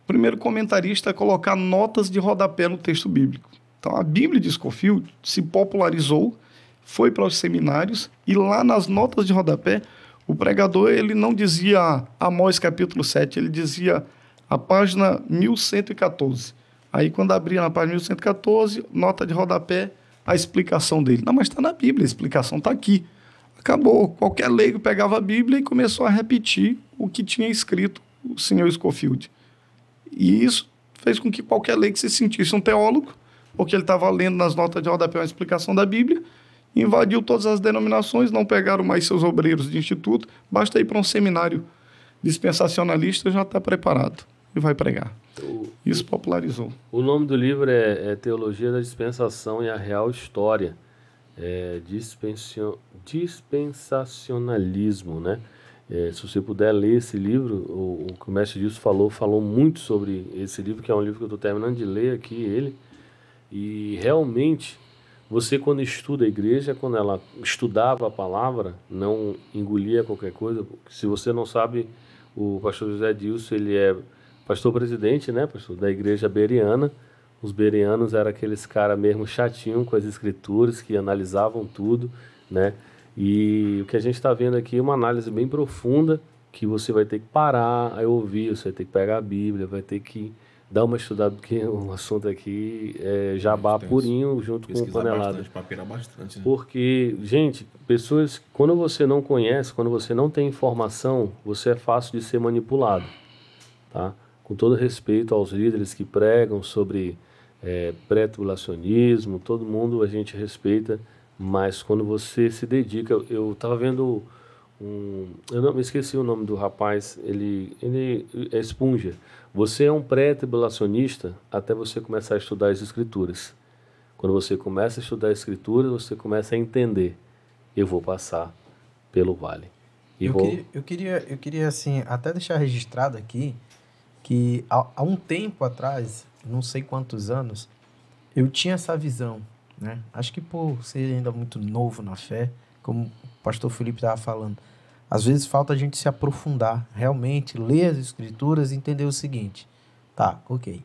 o primeiro comentarista a colocar notas de rodapé no texto bíblico. Então, a Bíblia de Scofield se popularizou, foi para os seminários, e lá nas notas de rodapé, o pregador ele não dizia Amós capítulo 7, ele dizia a página 1114. Aí, quando abria na página 1114, nota de rodapé, a explicação dele. Não, mas está na Bíblia, a explicação está aqui. Acabou. Qualquer leigo pegava a Bíblia e começou a repetir o que tinha escrito o senhor Scofield. E isso fez com que qualquer leigo se sentisse um teólogo, porque ele estava lendo nas notas de rodapé uma explicação da Bíblia, invadiu todas as denominações, não pegaram mais seus obreiros de instituto, basta ir para um seminário dispensacionalista, já está preparado e vai pregar. Isso popularizou. O nome do livro é Teologia da Dispensação e a Real História. Dispensacionalismo, né? Se você puder ler esse livro, o que o mestre disso falou muito sobre esse livro, que é um livro que eu estou terminando de ler aqui, ele, e realmente, você quando estuda a igreja, quando ela estudava a palavra, não engolia qualquer coisa. Se você não sabe, o pastor José Dilson, ele é pastor presidente, né, pastor, da igreja bereana. Os bereanos eram aqueles caras mesmo chatinhos com as escrituras, que analisavam tudo, né? E o que a gente está vendo aqui é uma análise bem profunda, que você vai ter que parar a ouvir, você vai ter que pegar a Bíblia, vai ter que dar uma estudada, porque o assunto aqui é jabá purinho junto com panelada. Bastante, né? Porque, gente, pessoas, quando você não conhece, quando você não tem informação, você é fácil de ser manipulado, tá? Com todo respeito aos líderes que pregam sobre pré-tribulacionismo, todo mundo a gente respeita, mas quando você se dedica, eu estava vendo eu não me esqueci o nome do rapaz, ele é Spurgeon. Você é um pré-tribulacionista até você começar a estudar as escrituras. Quando você começa a estudar as escrituras, você começa a entender, eu vou passar pelo vale. Eu queria assim, até deixar registrado aqui, que há um tempo atrás, não sei quantos anos, eu tinha essa visão, né? Acho que por ser ainda muito novo na fé, como o pastor Felipe estava falando, às vezes falta a gente se aprofundar, realmente ler as escrituras e entender o seguinte, tá, ok,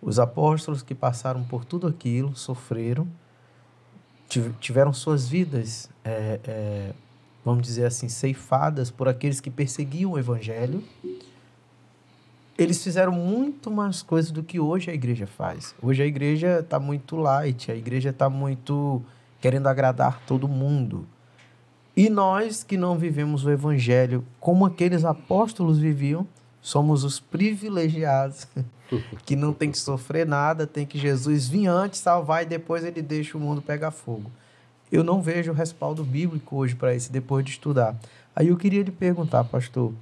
os apóstolos que passaram por tudo aquilo, sofreram, tiveram suas vidas vamos dizer assim, ceifadas por aqueles que perseguiam o evangelho, eles fizeram muito mais coisas do que hoje a igreja faz. Hoje a igreja está muito light, a igreja está muito querendo agradar todo mundo. E nós que não vivemos o evangelho como aqueles apóstolos viviam, somos os privilegiados, que não tem que sofrer nada, tem que Jesus vir antes, salvar e depois ele deixa o mundo pegar fogo. Eu não vejo respaldo bíblico hoje para isso, depois de estudar. Aí eu queria lhe perguntar, pastor,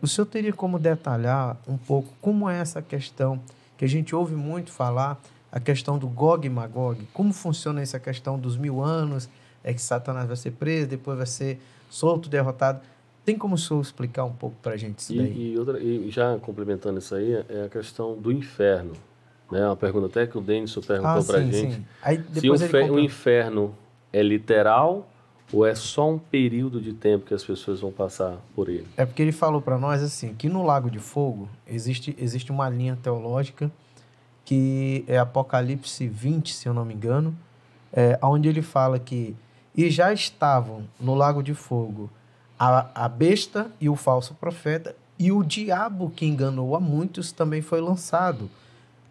o senhor teria como detalhar um pouco como é essa questão, que a gente ouve muito falar, a questão do Gog e Magog, como funciona essa questão dos 1000 anos, que Satanás vai ser preso, depois vai ser solto, derrotado. Tem como o senhor explicar um pouco para a gente isso daí? E já complementando isso aí, é a questão do inferno. Né? Uma pergunta até que o Denison perguntou para a gente. Sim. Aí depois se o inferno é literal ou é só um período de tempo que as pessoas vão passar por ele? É porque ele falou para nós assim, que no Lago de Fogo existe uma linha teológica que é Apocalipse 20, se eu não me engano, onde ele fala que e já estavam no Lago de Fogo a besta e o falso profeta, e o diabo que enganou a muitos também foi lançado.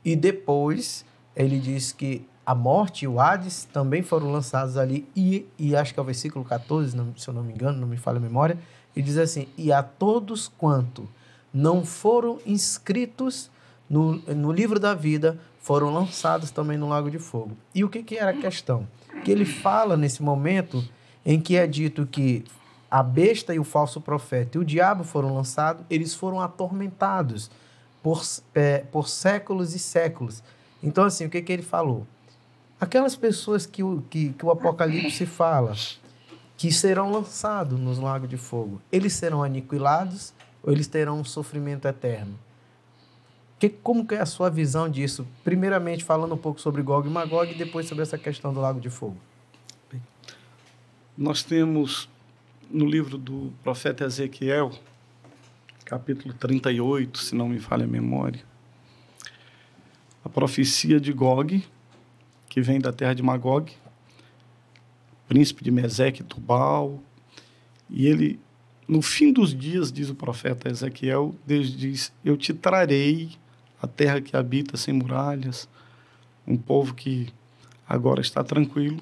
E depois ele diz que a morte e o Hades também foram lançados ali, e acho que é o versículo 14, se eu não me engano, não me falha a memória, e diz assim, e a todos quanto não foram inscritos no livro da vida, foram lançados também no Lago de Fogo. E o que era a questão? Que ele fala nesse momento em que é dito que a besta e o falso profeta e o diabo foram lançados, eles foram atormentados por séculos e séculos. Então, assim, o que ele falou? Aquelas pessoas que o Apocalipse fala que serão lançados nos lagos de fogo, eles serão aniquilados ou eles terão um sofrimento eterno? Como que é a sua visão disso? Primeiramente, falando um pouco sobre Gog e Magog e depois sobre essa questão do Lago de Fogo. Nós temos no livro do profeta Ezequiel, capítulo 38, se não me falha a memória, a profecia de Gog, que vem da terra de Magog, príncipe de Meseque e Tubal, e ele, no fim dos dias, diz o profeta Ezequiel, Deus diz, eu te trarei a terra que habita sem muralhas, um povo que agora está tranquilo,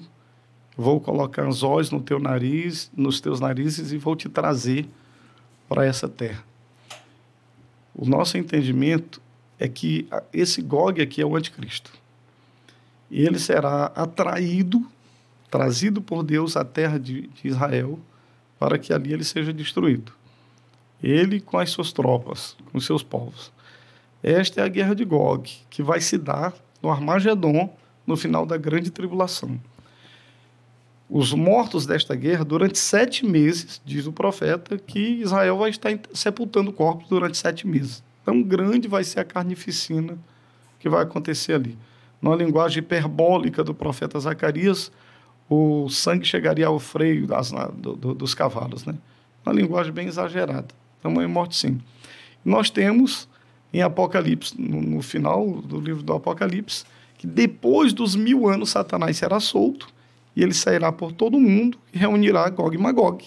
vou colocar anzóis no teu nariz, nos teus narizes e vou te trazer para essa terra. O nosso entendimento é que esse Gog aqui é o anticristo. E ele será trazido por Deus à terra de Israel, para que ali ele seja destruído. Ele com as suas tropas, com os seus povos. Esta é a guerra de Gog, que vai se dar no Armagedon, no final da grande tribulação. Os mortos desta guerra, durante 7 meses, diz o profeta, que Israel vai estar sepultando corpos durante 7 meses. Tão grande vai ser a carnificina que vai acontecer ali. Na linguagem hiperbólica do profeta Zacarias, o sangue chegaria ao freio dos cavalos, né? Uma linguagem bem exagerada. Tamanho morte, sim. Nós temos, em Apocalipse, no final do livro do Apocalipse, que depois dos 1000 anos Satanás será solto, e ele sairá por todo o mundo e reunirá Gog e Magog.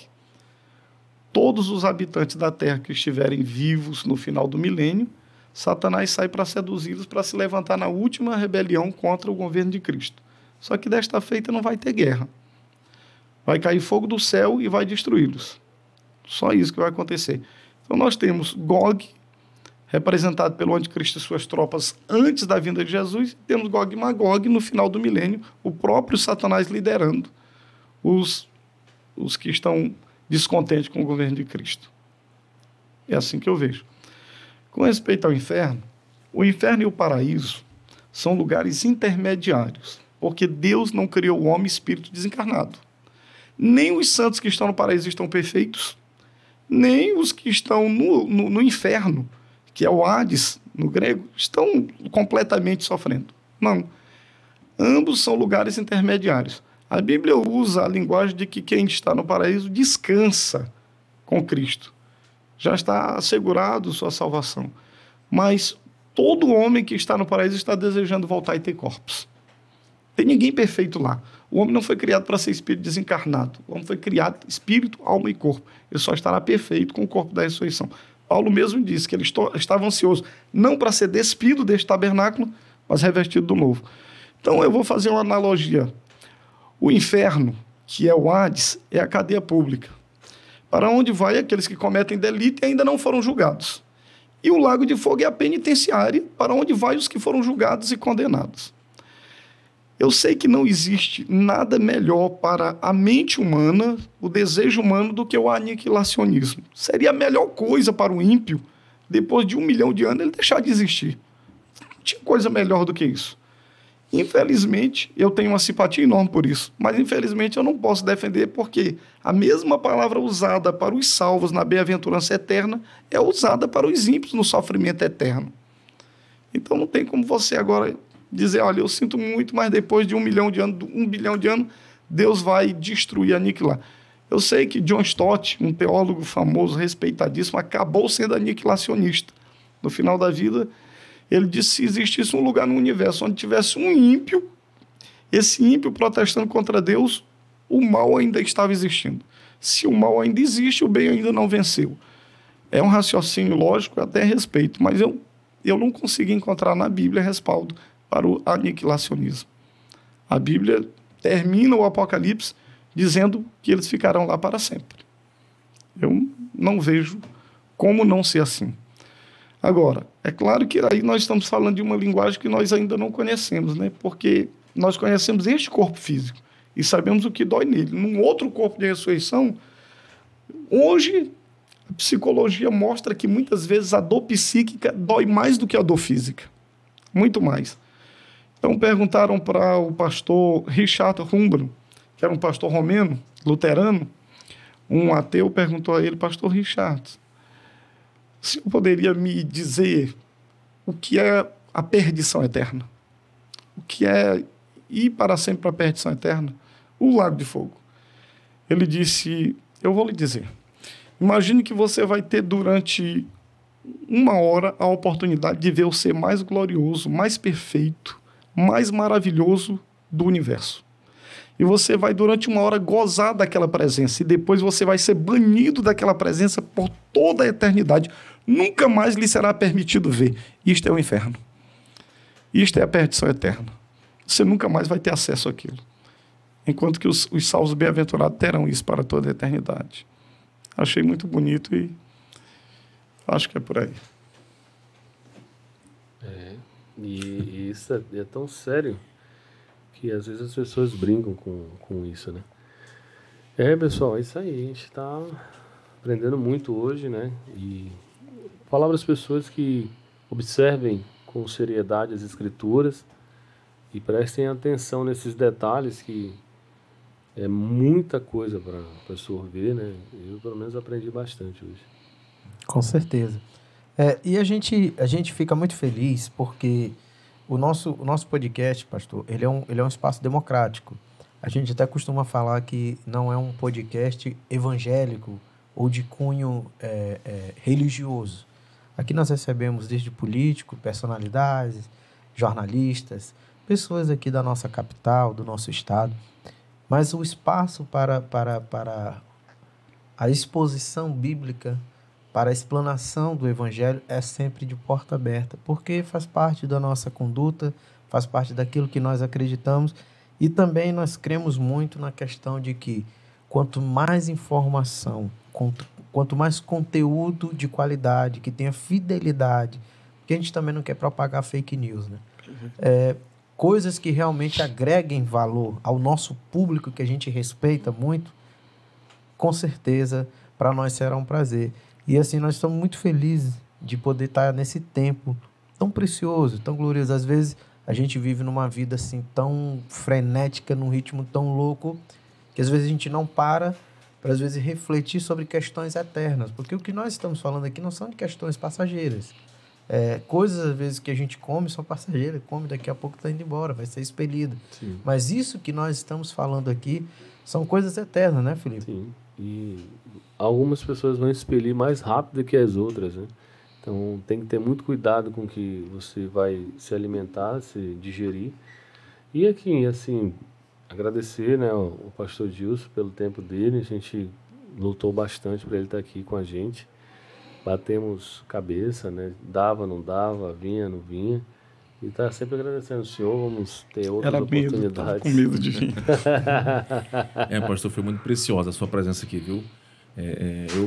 Todos os habitantes da terra que estiverem vivos no final do milênio, Satanás sai para seduzi-los, para se levantar na última rebelião contra o governo de Cristo. Só que desta feita não vai ter guerra. Vai cair fogo do céu e vai destruí-los. Só isso que vai acontecer. Então nós temos Gog, representado pelo anticristo e suas tropas antes da vinda de Jesus, e temos Gog e Magog no final do milênio, o próprio Satanás liderando os que estão descontentes com o governo de Cristo. É assim que eu vejo. Com respeito ao inferno, o inferno e o paraíso são lugares intermediários, porque Deus não criou o homem espírito desencarnado. Nem os santos que estão no paraíso estão perfeitos, nem os que estão no inferno, que é o Hades, no grego, estão completamente sofrendo. Não. Ambos são lugares intermediários. A Bíblia usa a linguagem de que quem está no paraíso descansa com Cristo. Já está assegurado sua salvação. Mas todo homem que está no paraíso está desejando voltar e ter corpos. Tem ninguém perfeito lá. O homem não foi criado para ser espírito desencarnado. O homem foi criado espírito, alma e corpo. Ele só estará perfeito com o corpo da ressurreição. Paulo mesmo disse que ele estava ansioso não para ser despido deste tabernáculo, mas revestido do novo. Então eu vou fazer uma analogia. O inferno, que é o Hades, é a cadeia pública, para onde vai aqueles que cometem delito e ainda não foram julgados. E o lago de fogo é a penitenciária, para onde vai os que foram julgados e condenados. Eu sei que não existe nada melhor para a mente humana, o desejo humano, do que o aniquilacionismo. Seria a melhor coisa para o ímpio, depois de 1 milhão de anos, ele deixar de existir. Não tinha coisa melhor do que isso. Infelizmente, eu tenho uma simpatia enorme por isso, mas infelizmente eu não posso defender, porque a mesma palavra usada para os salvos na bem-aventurança eterna é usada para os ímpios no sofrimento eterno. Então não tem como você agora dizer, olha, eu sinto muito, mas depois de 1 milhão de anos, 1 bilhão de anos, Deus vai destruir, aniquilar. Eu sei que John Stott, um teólogo famoso, respeitadíssimo, acabou sendo aniquilacionista. No final da vida, ele disse que se existisse um lugar no universo onde tivesse um ímpio, esse ímpio protestando contra Deus, o mal ainda estava existindo. Se o mal ainda existe, o bem ainda não venceu. É um raciocínio lógico, até respeito, mas eu não consegui encontrar na Bíblia respaldo para o aniquilacionismo. A Bíblia termina o Apocalipse dizendo que eles ficarão lá para sempre. Eu não vejo como não ser assim. Agora, é claro que aí nós estamos falando de uma linguagem que nós ainda não conhecemos, né? Porque nós conhecemos este corpo físico e sabemos o que dói nele. Num outro corpo de ressurreição, hoje a psicologia mostra que muitas vezes a dor psíquica dói mais do que a dor física. Muito mais. Então perguntaram para o pastor Richard Humbro, que era um pastor romeno, luterano, um ateu perguntou a ele, pastor Richard, o senhor poderia me dizer o que é a perdição eterna? O que é ir para sempre para a perdição eterna? O lago de fogo. Ele disse, eu vou lhe dizer. Imagine que você vai ter durante 1 hora a oportunidade de ver o ser mais glorioso, mais perfeito, mais maravilhoso do universo. E você vai durante 1 hora gozar daquela presença e depois você vai ser banido daquela presença por toda a eternidade. Nunca mais lhe será permitido ver. Isto é o inferno. Isto é a perdição eterna. Você nunca mais vai ter acesso àquilo. Enquanto que os salvos bem-aventurados terão isso para toda a eternidade. Achei muito bonito e acho que é por aí. E isso é tão sério que às vezes as pessoas brincam com isso, né? Pessoal, é isso aí. A gente está aprendendo muito hoje, né? E falar para as pessoas que observem com seriedade as escrituras e prestem atenção nesses detalhes, que é muita coisa para absorver, né? Eu, pelo menos, aprendi bastante hoje. Com certeza. E a gente fica muito feliz porque o nosso podcast, pastor, ele é um espaço democrático. A gente até costuma falar que não é um podcast evangélico ou de cunho religioso. Aqui nós recebemos desde políticos, personalidades, jornalistas, pessoas aqui da nossa capital, do nosso estado. Mas o espaço para a exposição bíblica, para a explanação do Evangelho é sempre de porta aberta, porque faz parte da nossa conduta, faz parte daquilo que nós acreditamos e também nós cremos muito na questão de que quanto mais informação, quanto mais conteúdo de qualidade, que tenha fidelidade, porque a gente também não quer propagar fake news, né? Coisas que realmente agreguem valor ao nosso público, que a gente respeita muito, com certeza para nós será um prazer. E assim, nós estamos muito felizes de poder estar nesse tempo tão precioso, tão glorioso. Às vezes, a gente vive numa vida assim tão frenética, num ritmo tão louco, que às vezes a gente não para às vezes, refletir sobre questões eternas. Porque o que nós estamos falando aqui não são de questões passageiras. Coisas, às vezes, que a gente come são passageiras, come, daqui a pouco está indo embora, vai ser expelida. Sim. Mas isso que nós estamos falando aqui são coisas eternas, né, Felipe? Sim. E algumas pessoas vão expelir mais rápido que as outras, né? Então, tem que ter muito cuidado com o que você vai se alimentar, se digerir. E aqui, assim, agradecer, né, o pastor Gilson pelo tempo dele. A gente lutou bastante para ele estar aqui com a gente. Batemos cabeça, né? Dava, não dava, vinha, não vinha. E tá sempre agradecendo o senhor. Vamos ter outras oportunidades. Com medo de vir. Pastor, foi muito preciosa a sua presença aqui, viu?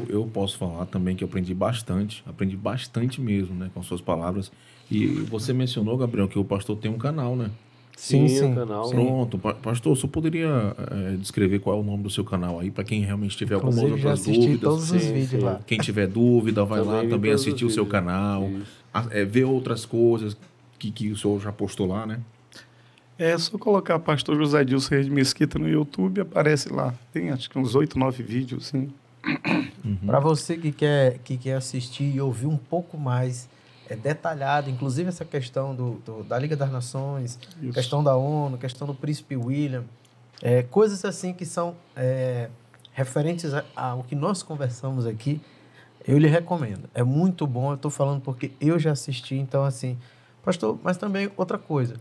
Eu posso falar também que eu aprendi bastante mesmo, né, com suas palavras. E você mencionou, Gabriel, que o pastor tem um canal, né? Sim, sim. um canal. Pronto, pastor, você poderia descrever qual é o nome do seu canal aí, para quem realmente tiver algumas Inclusive, já outras assisti dúvidas? todos os vídeos lá. Quem tiver dúvida, vai lá também todos assistir os o seu vídeos. canal, ver outras coisas que o senhor já postou lá, né? É só colocar Pastor José Dilson Reis de Mesquita no YouTube, aparece lá. Tem acho que uns 8, 9 vídeos, assim. Para você que quer assistir e ouvir um pouco mais detalhado, inclusive essa questão da Liga das Nações, Isso. questão da ONU, questão do Príncipe William, coisas assim que são referentes ao que nós conversamos aqui, eu lhe recomendo. É muito bom, eu estou falando porque eu já assisti, então assim, pastor, mas também outra coisa,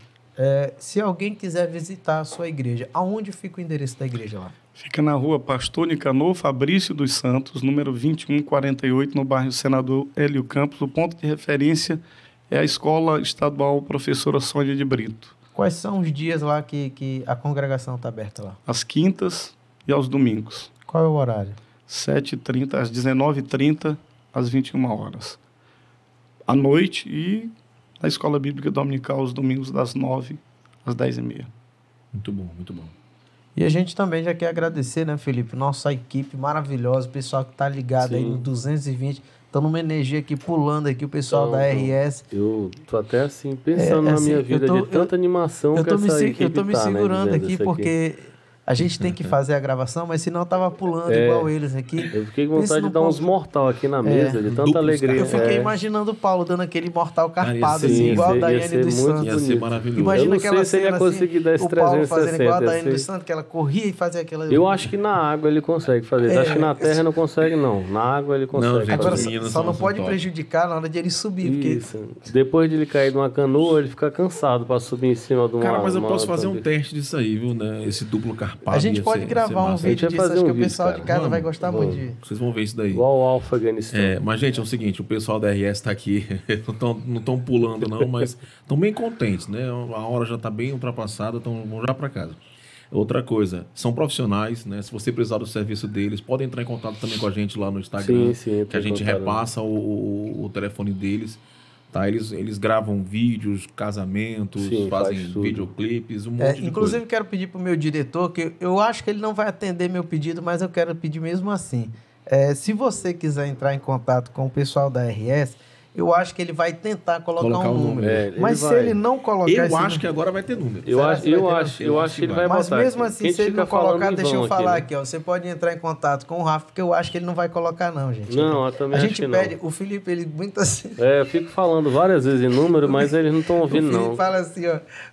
se alguém quiser visitar a sua igreja, aonde fica o endereço da igreja lá? Fica na rua Pastor Nicanor Fabrício dos Santos, número 2148, no bairro Senador Hélio Campos. O ponto de referência é a Escola Estadual Professora Sônia de Brito. Quais são os dias lá que a congregação está aberta lá? Às quintas e aos domingos. Qual é o horário? 7h30, às 19h30, às 21 horas. À noite e na Escola Bíblica Dominical, aos domingos, das 9 às 10h30. Muito bom, muito bom. E a gente também já quer agradecer, né, Felipe? Nossa equipe maravilhosa, o pessoal que tá ligado aí no 220. Estão numa energia aqui, pulando aqui, o pessoal da RS. Eu tô até assim, pensando na minha vida, de tanta animação que essa equipe eu tô me segurando aqui porque a gente tem que fazer a gravação, mas senão eu tava pulando igual eles aqui. Eu fiquei com vontade de dar uns mortal aqui na mesa, de tanta alegria. Eu fiquei imaginando o Paulo dando aquele mortal carpado, sim, assim, igual a ia Daiane ser dos muito Santos. Ia ser maravilhoso. Imagina Eu não aquela sei se ele cena ia conseguir dar esse o Paulo 360, fazendo igual a Daiane assim. dos Santos, que ela corria e fazia aquela... Eu acho que na água ele consegue fazer. Acho que na terra não consegue, não. Na água ele consegue. Não, gente, Agora, os meninos só não são pode top. prejudicar na hora de ele subir, Isso. Depois de ele cair de uma canoa, ele fica cansado para subir em cima de uma... Cara, mas eu posso fazer um teste disso aí, viu, né? Esse duplo carpado. A gente pode gravar um vídeo disso, fazer acho um que o vídeo, pessoal de cara. casa vai Vamos, gostar muito de... Vocês vão ver isso daí. Igual o Afeganistão. Mas, gente, é o seguinte, o pessoal da RS está aqui, não estão pulando não, mas estão bem contentes, né? A hora já está bem ultrapassada, então vão já para casa. Outra coisa, são profissionais, né? Se você precisar do serviço deles, podem entrar em contato também com a gente lá no Instagram, Sim, que a gente repassa o telefone deles. Tá, eles gravam vídeos, casamentos, fazem videoclipes, um monte de inclusive, coisa. quero pedir para o meu diretor, que eu acho que ele não vai atender meu pedido, mas eu quero pedir mesmo assim. Se você quiser entrar em contato com o pessoal da RS, eu acho que ele vai tentar colocar um número. Mas se ele não colocar eu acho que agora vai ter número. Eu acho que ele vai botar. Mas mesmo assim, se ele não colocar, deixa eu falar aqui, ó. Você pode entrar em contato com o Rafa, porque eu acho que ele não vai colocar, não, gente. Não, eu também a acho gente que pede, não. o Felipe, ele muito assim. Eu fico falando várias vezes em número, mas eles não estão ouvindo, O Felipe não. fala assim,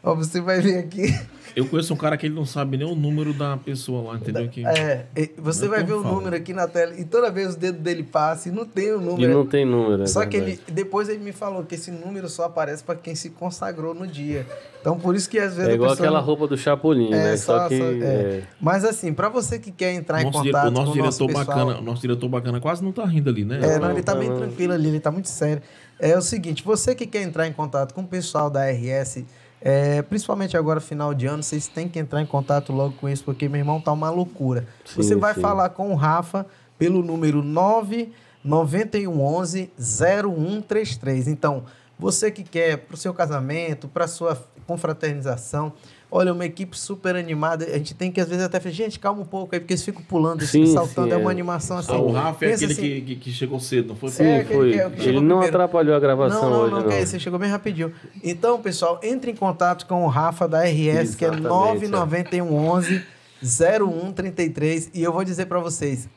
ó, você vai vir aqui. Eu conheço um cara que ele não sabe nem o número da pessoa lá, entendeu? Que... Você vai ver o número aqui na tela e toda vez o dedo dele passa e não tem o número. E não tem número, Só que depois ele me falou que esse número só aparece para quem se consagrou no dia. Então, por isso que às vezes é igual a pessoa... aquela roupa do Chapolin, né? Mas assim, para você que quer entrar em contato o nosso com o nosso diretor pessoal... bacana, o nosso diretor bacana quase não tá rindo ali, né? Não, ele tá bem tranquilo ali, ele tá muito sério. É o seguinte, você que quer entrar em contato com o pessoal da RS, principalmente agora, final de ano, vocês têm que entrar em contato logo com isso, porque, meu irmão, tá uma loucura. Você vai falar com o Rafa pelo número 99111-0133. Então, você que quer para o seu casamento, para sua confraternização, olha, uma equipe super animada. A gente tem que, às vezes, até falar, gente, calma um pouco aí, porque eles ficam pulando, eles ficam saltando. É uma animação assim. O Rafa é aquele assim, que chegou cedo, não foi? Sim, foi. Ele não atrapalhou a gravação hoje, não. Você chegou bem rapidinho. Então, pessoal, entre em contato com o Rafa da RS, que é 99111-0133. E eu vou dizer para vocês,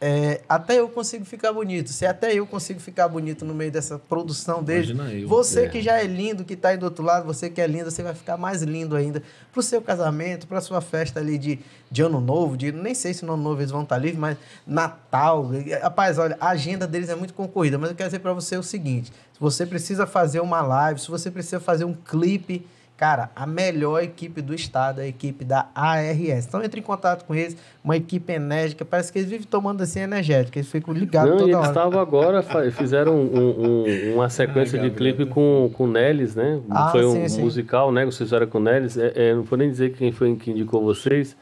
até eu consigo ficar bonito. Se até eu consigo ficar bonito no meio dessa produção dele, você que já é lindo, que tá aí do outro lado, você que é lindo, você vai ficar mais lindo ainda pro seu casamento, pra sua festa ali de ano novo, nem sei se no ano novo eles vão estar livres, mas Natal. Rapaz, olha, a agenda deles é muito concorrida, mas eu quero dizer para você o seguinte, se você precisa fazer uma live, se você precisa fazer um clipe, Cara, a melhor equipe do estado é a equipe da ARS. Então entre em contato com eles, uma equipe enérgica, parece que eles vivem tomando assim energética, eles ficam ligados toda eles hora. estavam agora, fizeram uma sequência de clipe com o Nelis, né? Foi um musical, né? Vocês fizeram com o Nelis. Não vou nem dizer quem foi que indicou vocês,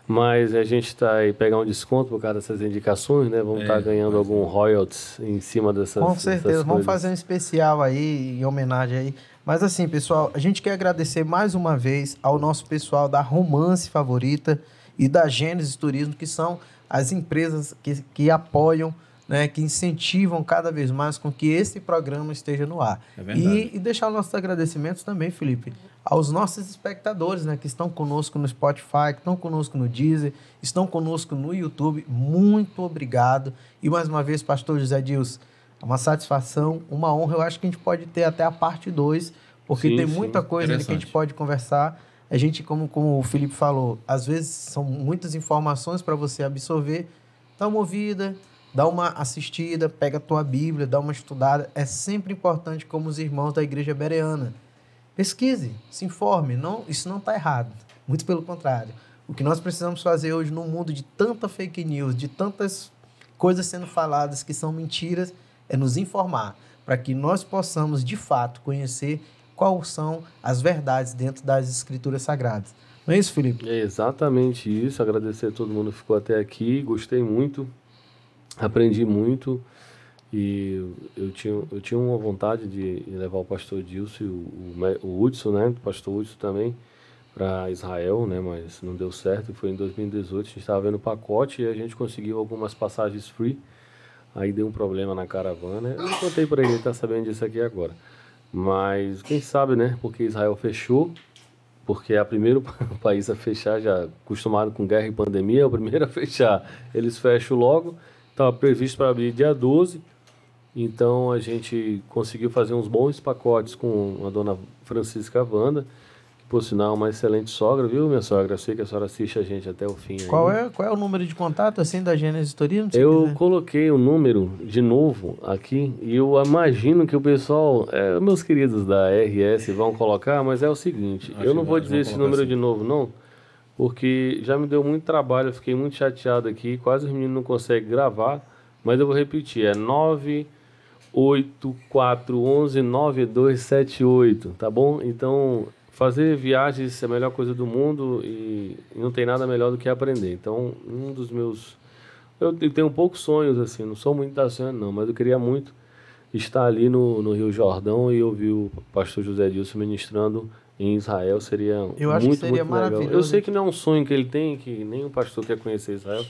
mas a gente está aí pegar um desconto por causa dessas indicações, né? Vamos estar ganhando algum royalties em cima dessas Com certeza, vamos coisas. fazer um especial aí, em homenagem aí. Mas assim, pessoal, a gente quer agradecer mais uma vez ao nosso pessoal da Romance Favorita e da Gênesis Turismo, que são as empresas que apoiam, né, que incentivam cada vez mais com que esse programa esteja no ar. É verdade. E deixar nossos agradecimentos também, Felipe, aos nossos espectadores, né, que estão conosco no Spotify, que estão conosco no Deezer, estão conosco no YouTube. Muito obrigado. E mais uma vez, pastor José Dilson, é uma satisfação, uma honra. Eu acho que a gente pode ter até a parte 2, porque tem muita coisa ali que a gente pode conversar. A gente, como o Felipe falou, às vezes são muitas informações para você absorver. Dá uma ouvida, dá uma assistida, pega a tua Bíblia, dá uma estudada. É sempre importante, como os irmãos da Igreja Bereana. Pesquise, se informe. Não, isso não está errado. Muito pelo contrário. O que nós precisamos fazer hoje num mundo de tanta fake news, de tantas coisas sendo faladas que são mentiras, é nos informar, para que nós possamos, de fato, conhecer quais são as verdades dentro das Escrituras Sagradas. Não é isso, Felipe? É exatamente isso. Agradecer a todo mundo que ficou até aqui. Gostei muito, aprendi muito. E eu tinha uma vontade de levar o pastor Dilson e o Hudson, né? O pastor Hudson também, para Israel, né? Mas não deu certo. Foi em 2018, a gente estava vendo o pacote e a gente conseguiu algumas passagens free. Aí deu um problema na caravana. Eu não contei para ele tá sabendo disso aqui agora. Mas quem sabe, né? Porque Israel fechou, porque é o primeiro país a fechar, já acostumado com guerra e pandemia, é o primeiro a fechar. Eles fecham logo. Estava previsto para abrir dia 12. Então a gente conseguiu fazer uns bons pacotes com a dona Francisca Wanda, que por sinal é uma excelente sogra, viu, minha sogra? Eu sei que a senhora assiste a gente até o fim. Qual é o número de contato assim da Gênesis Turismo? Eu coloquei o número de novo aqui e eu imagino que o pessoal, meus queridos da RS vão colocar, mas é o seguinte, eu não vou dizer esse número de novo não, porque já me deu muito trabalho, eu fiquei muito chateado aqui, quase os meninos não conseguem gravar, mas eu vou repetir, é 984119278, tá bom? Então, fazer viagens é a melhor coisa do mundo e não tem nada melhor do que aprender. Então, um dos meus... Eu tenho poucos sonhos, assim, não sou muito da sonho, não, mas eu queria muito estar ali no Rio Jordão e ouvir o pastor José Dilson ministrando em Israel. Seria muito maravilhoso. Legal. Eu sei que não é um sonho que ele tem, que nem o pastor quer conhecer Israel,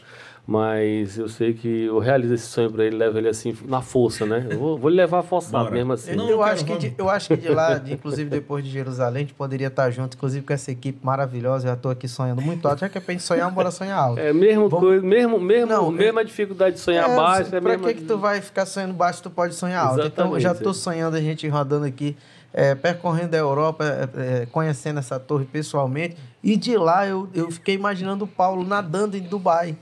mas eu sei que eu realizo esse sonho para ele, levo ele assim na força, né? Eu vou levar forçado mesmo assim. Eu acho que de lá, inclusive depois de Jerusalém, a gente poderia estar junto, inclusive com essa equipe maravilhosa. Eu já estou aqui sonhando muito alto. Já que é pra gente sonhar, bora sonhar alto. É mesma dificuldade de sonhar baixo. Pra que tu vai ficar sonhando baixo, tu pode sonhar alto. Exatamente, então eu já estou sonhando, a gente rodando aqui, percorrendo a Europa, conhecendo essa torre pessoalmente. E de lá eu fiquei imaginando o Paulo nadando em Dubai.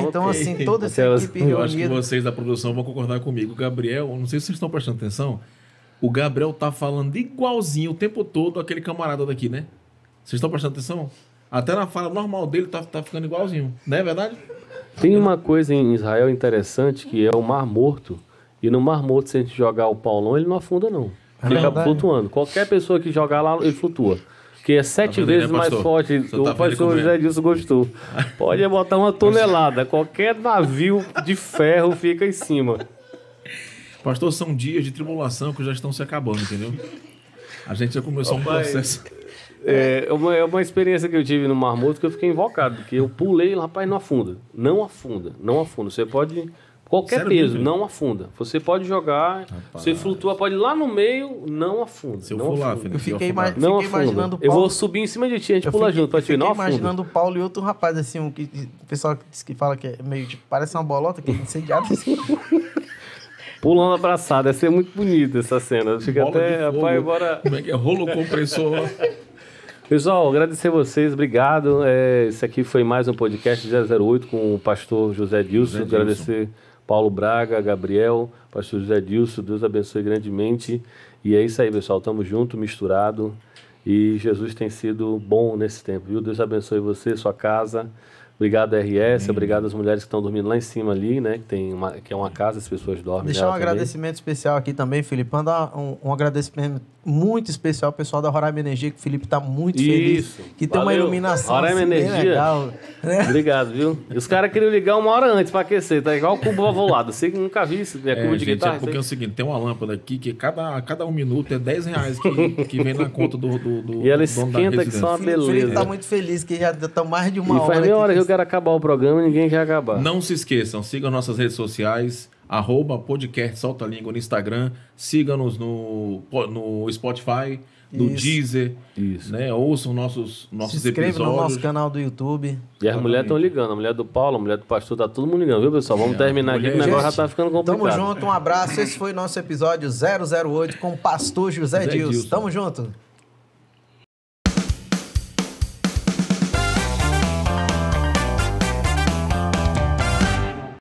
Então, assim, toda essa equipe reunida... Eu acho que vocês da produção vão concordar comigo. O Gabriel, não sei se vocês estão prestando atenção, o Gabriel tá falando igualzinho o tempo todo aquele camarada daqui, né? Vocês estão prestando atenção? Até na fala normal dele tá ficando igualzinho. Não é verdade? Tem uma coisa em Israel interessante, que é o Mar Morto. E no Mar Morto, se a gente jogar o Paulão, ele não afunda, não. Fica flutuando. Qualquer pessoa que jogar lá, ele flutua. Que é 7 vezes mais forte. O pastor José Dilson gostou. Pode botar uma tonelada. Qualquer navio de ferro fica em cima. Pastor, são dias de tribulação que já estão se acabando, entendeu? A gente já começou um processo. É uma experiência que eu tive no Mar Morto que eu fiquei invocado. Porque eu pulei, rapaz, não afunda. Não afunda. Você pode... Qualquer peso, mesmo? Não afunda. Você pode jogar, você flutua, pode ir lá no meio, não afunda. Se eu for lá, filho, eu fiquei imaginando o Paulo. Eu vou subir em cima de ti, a gente pula junto pra te não afunda. Imaginando o Paulo e outro rapaz, assim, o pessoal que fala que é meio tipo, parece uma bolota, que é incendiado assim. Pulando abraçado, deve ser muito bonita essa cena. Fica até, rapaz, bora. Como é que é? Rolo compressor. Pessoal, agradecer a vocês, obrigado. Esse aqui foi mais um podcast 008 com o pastor José Dilson. Agradecer Paulo Braga, Gabriel, pastor José Dilson, Deus abençoe grandemente. E é isso aí, pessoal, tamo junto, misturado. E Jesus tem sido bom nesse tempo, viu? Deus abençoe você, sua casa. Obrigado, RS. Obrigado às mulheres que estão dormindo lá em cima ali, né? Que é uma casa, as pessoas dormem. Deixar um agradecimento especial aqui também, Felipe. Mandar um agradecimento muito especial ao pessoal da Roraima Energia, que o Felipe está muito feliz. Que tem uma iluminação Roraima assim, bem Energia. legal. Né? Obrigado, viu? E os caras queriam ligar 1 hora antes para aquecer. Tá igual o cubo valvulado. Você que nunca vi isso. É cubo de gente, guitarra. É porque é o seguinte, tem uma lâmpada aqui que cada 1 minuto é R$10 que vem na conta do E ela dono da esquenta que só uma O Felipe beleza. está muito feliz, que já estão mais de E uma hora. faz meia hora que aqui. eu quero acabar o programa e ninguém quer acabar. Não se esqueçam, sigam nossas redes sociais, @podcast Solta Língua no Instagram, siga-nos no Spotify, no Deezer, Isso. né? Ouçam nossos Se inscreve episódios. no nosso canal do YouTube. E as mulheres estão ligando. A mulher do Paulo, a mulher do pastor, tá todo mundo ligando, viu, pessoal? Vamos terminar aqui, que o negócio já tá ficando complicado. Tamo junto, um abraço. Esse foi nosso episódio 008 com o pastor José Dilson. Tamo junto.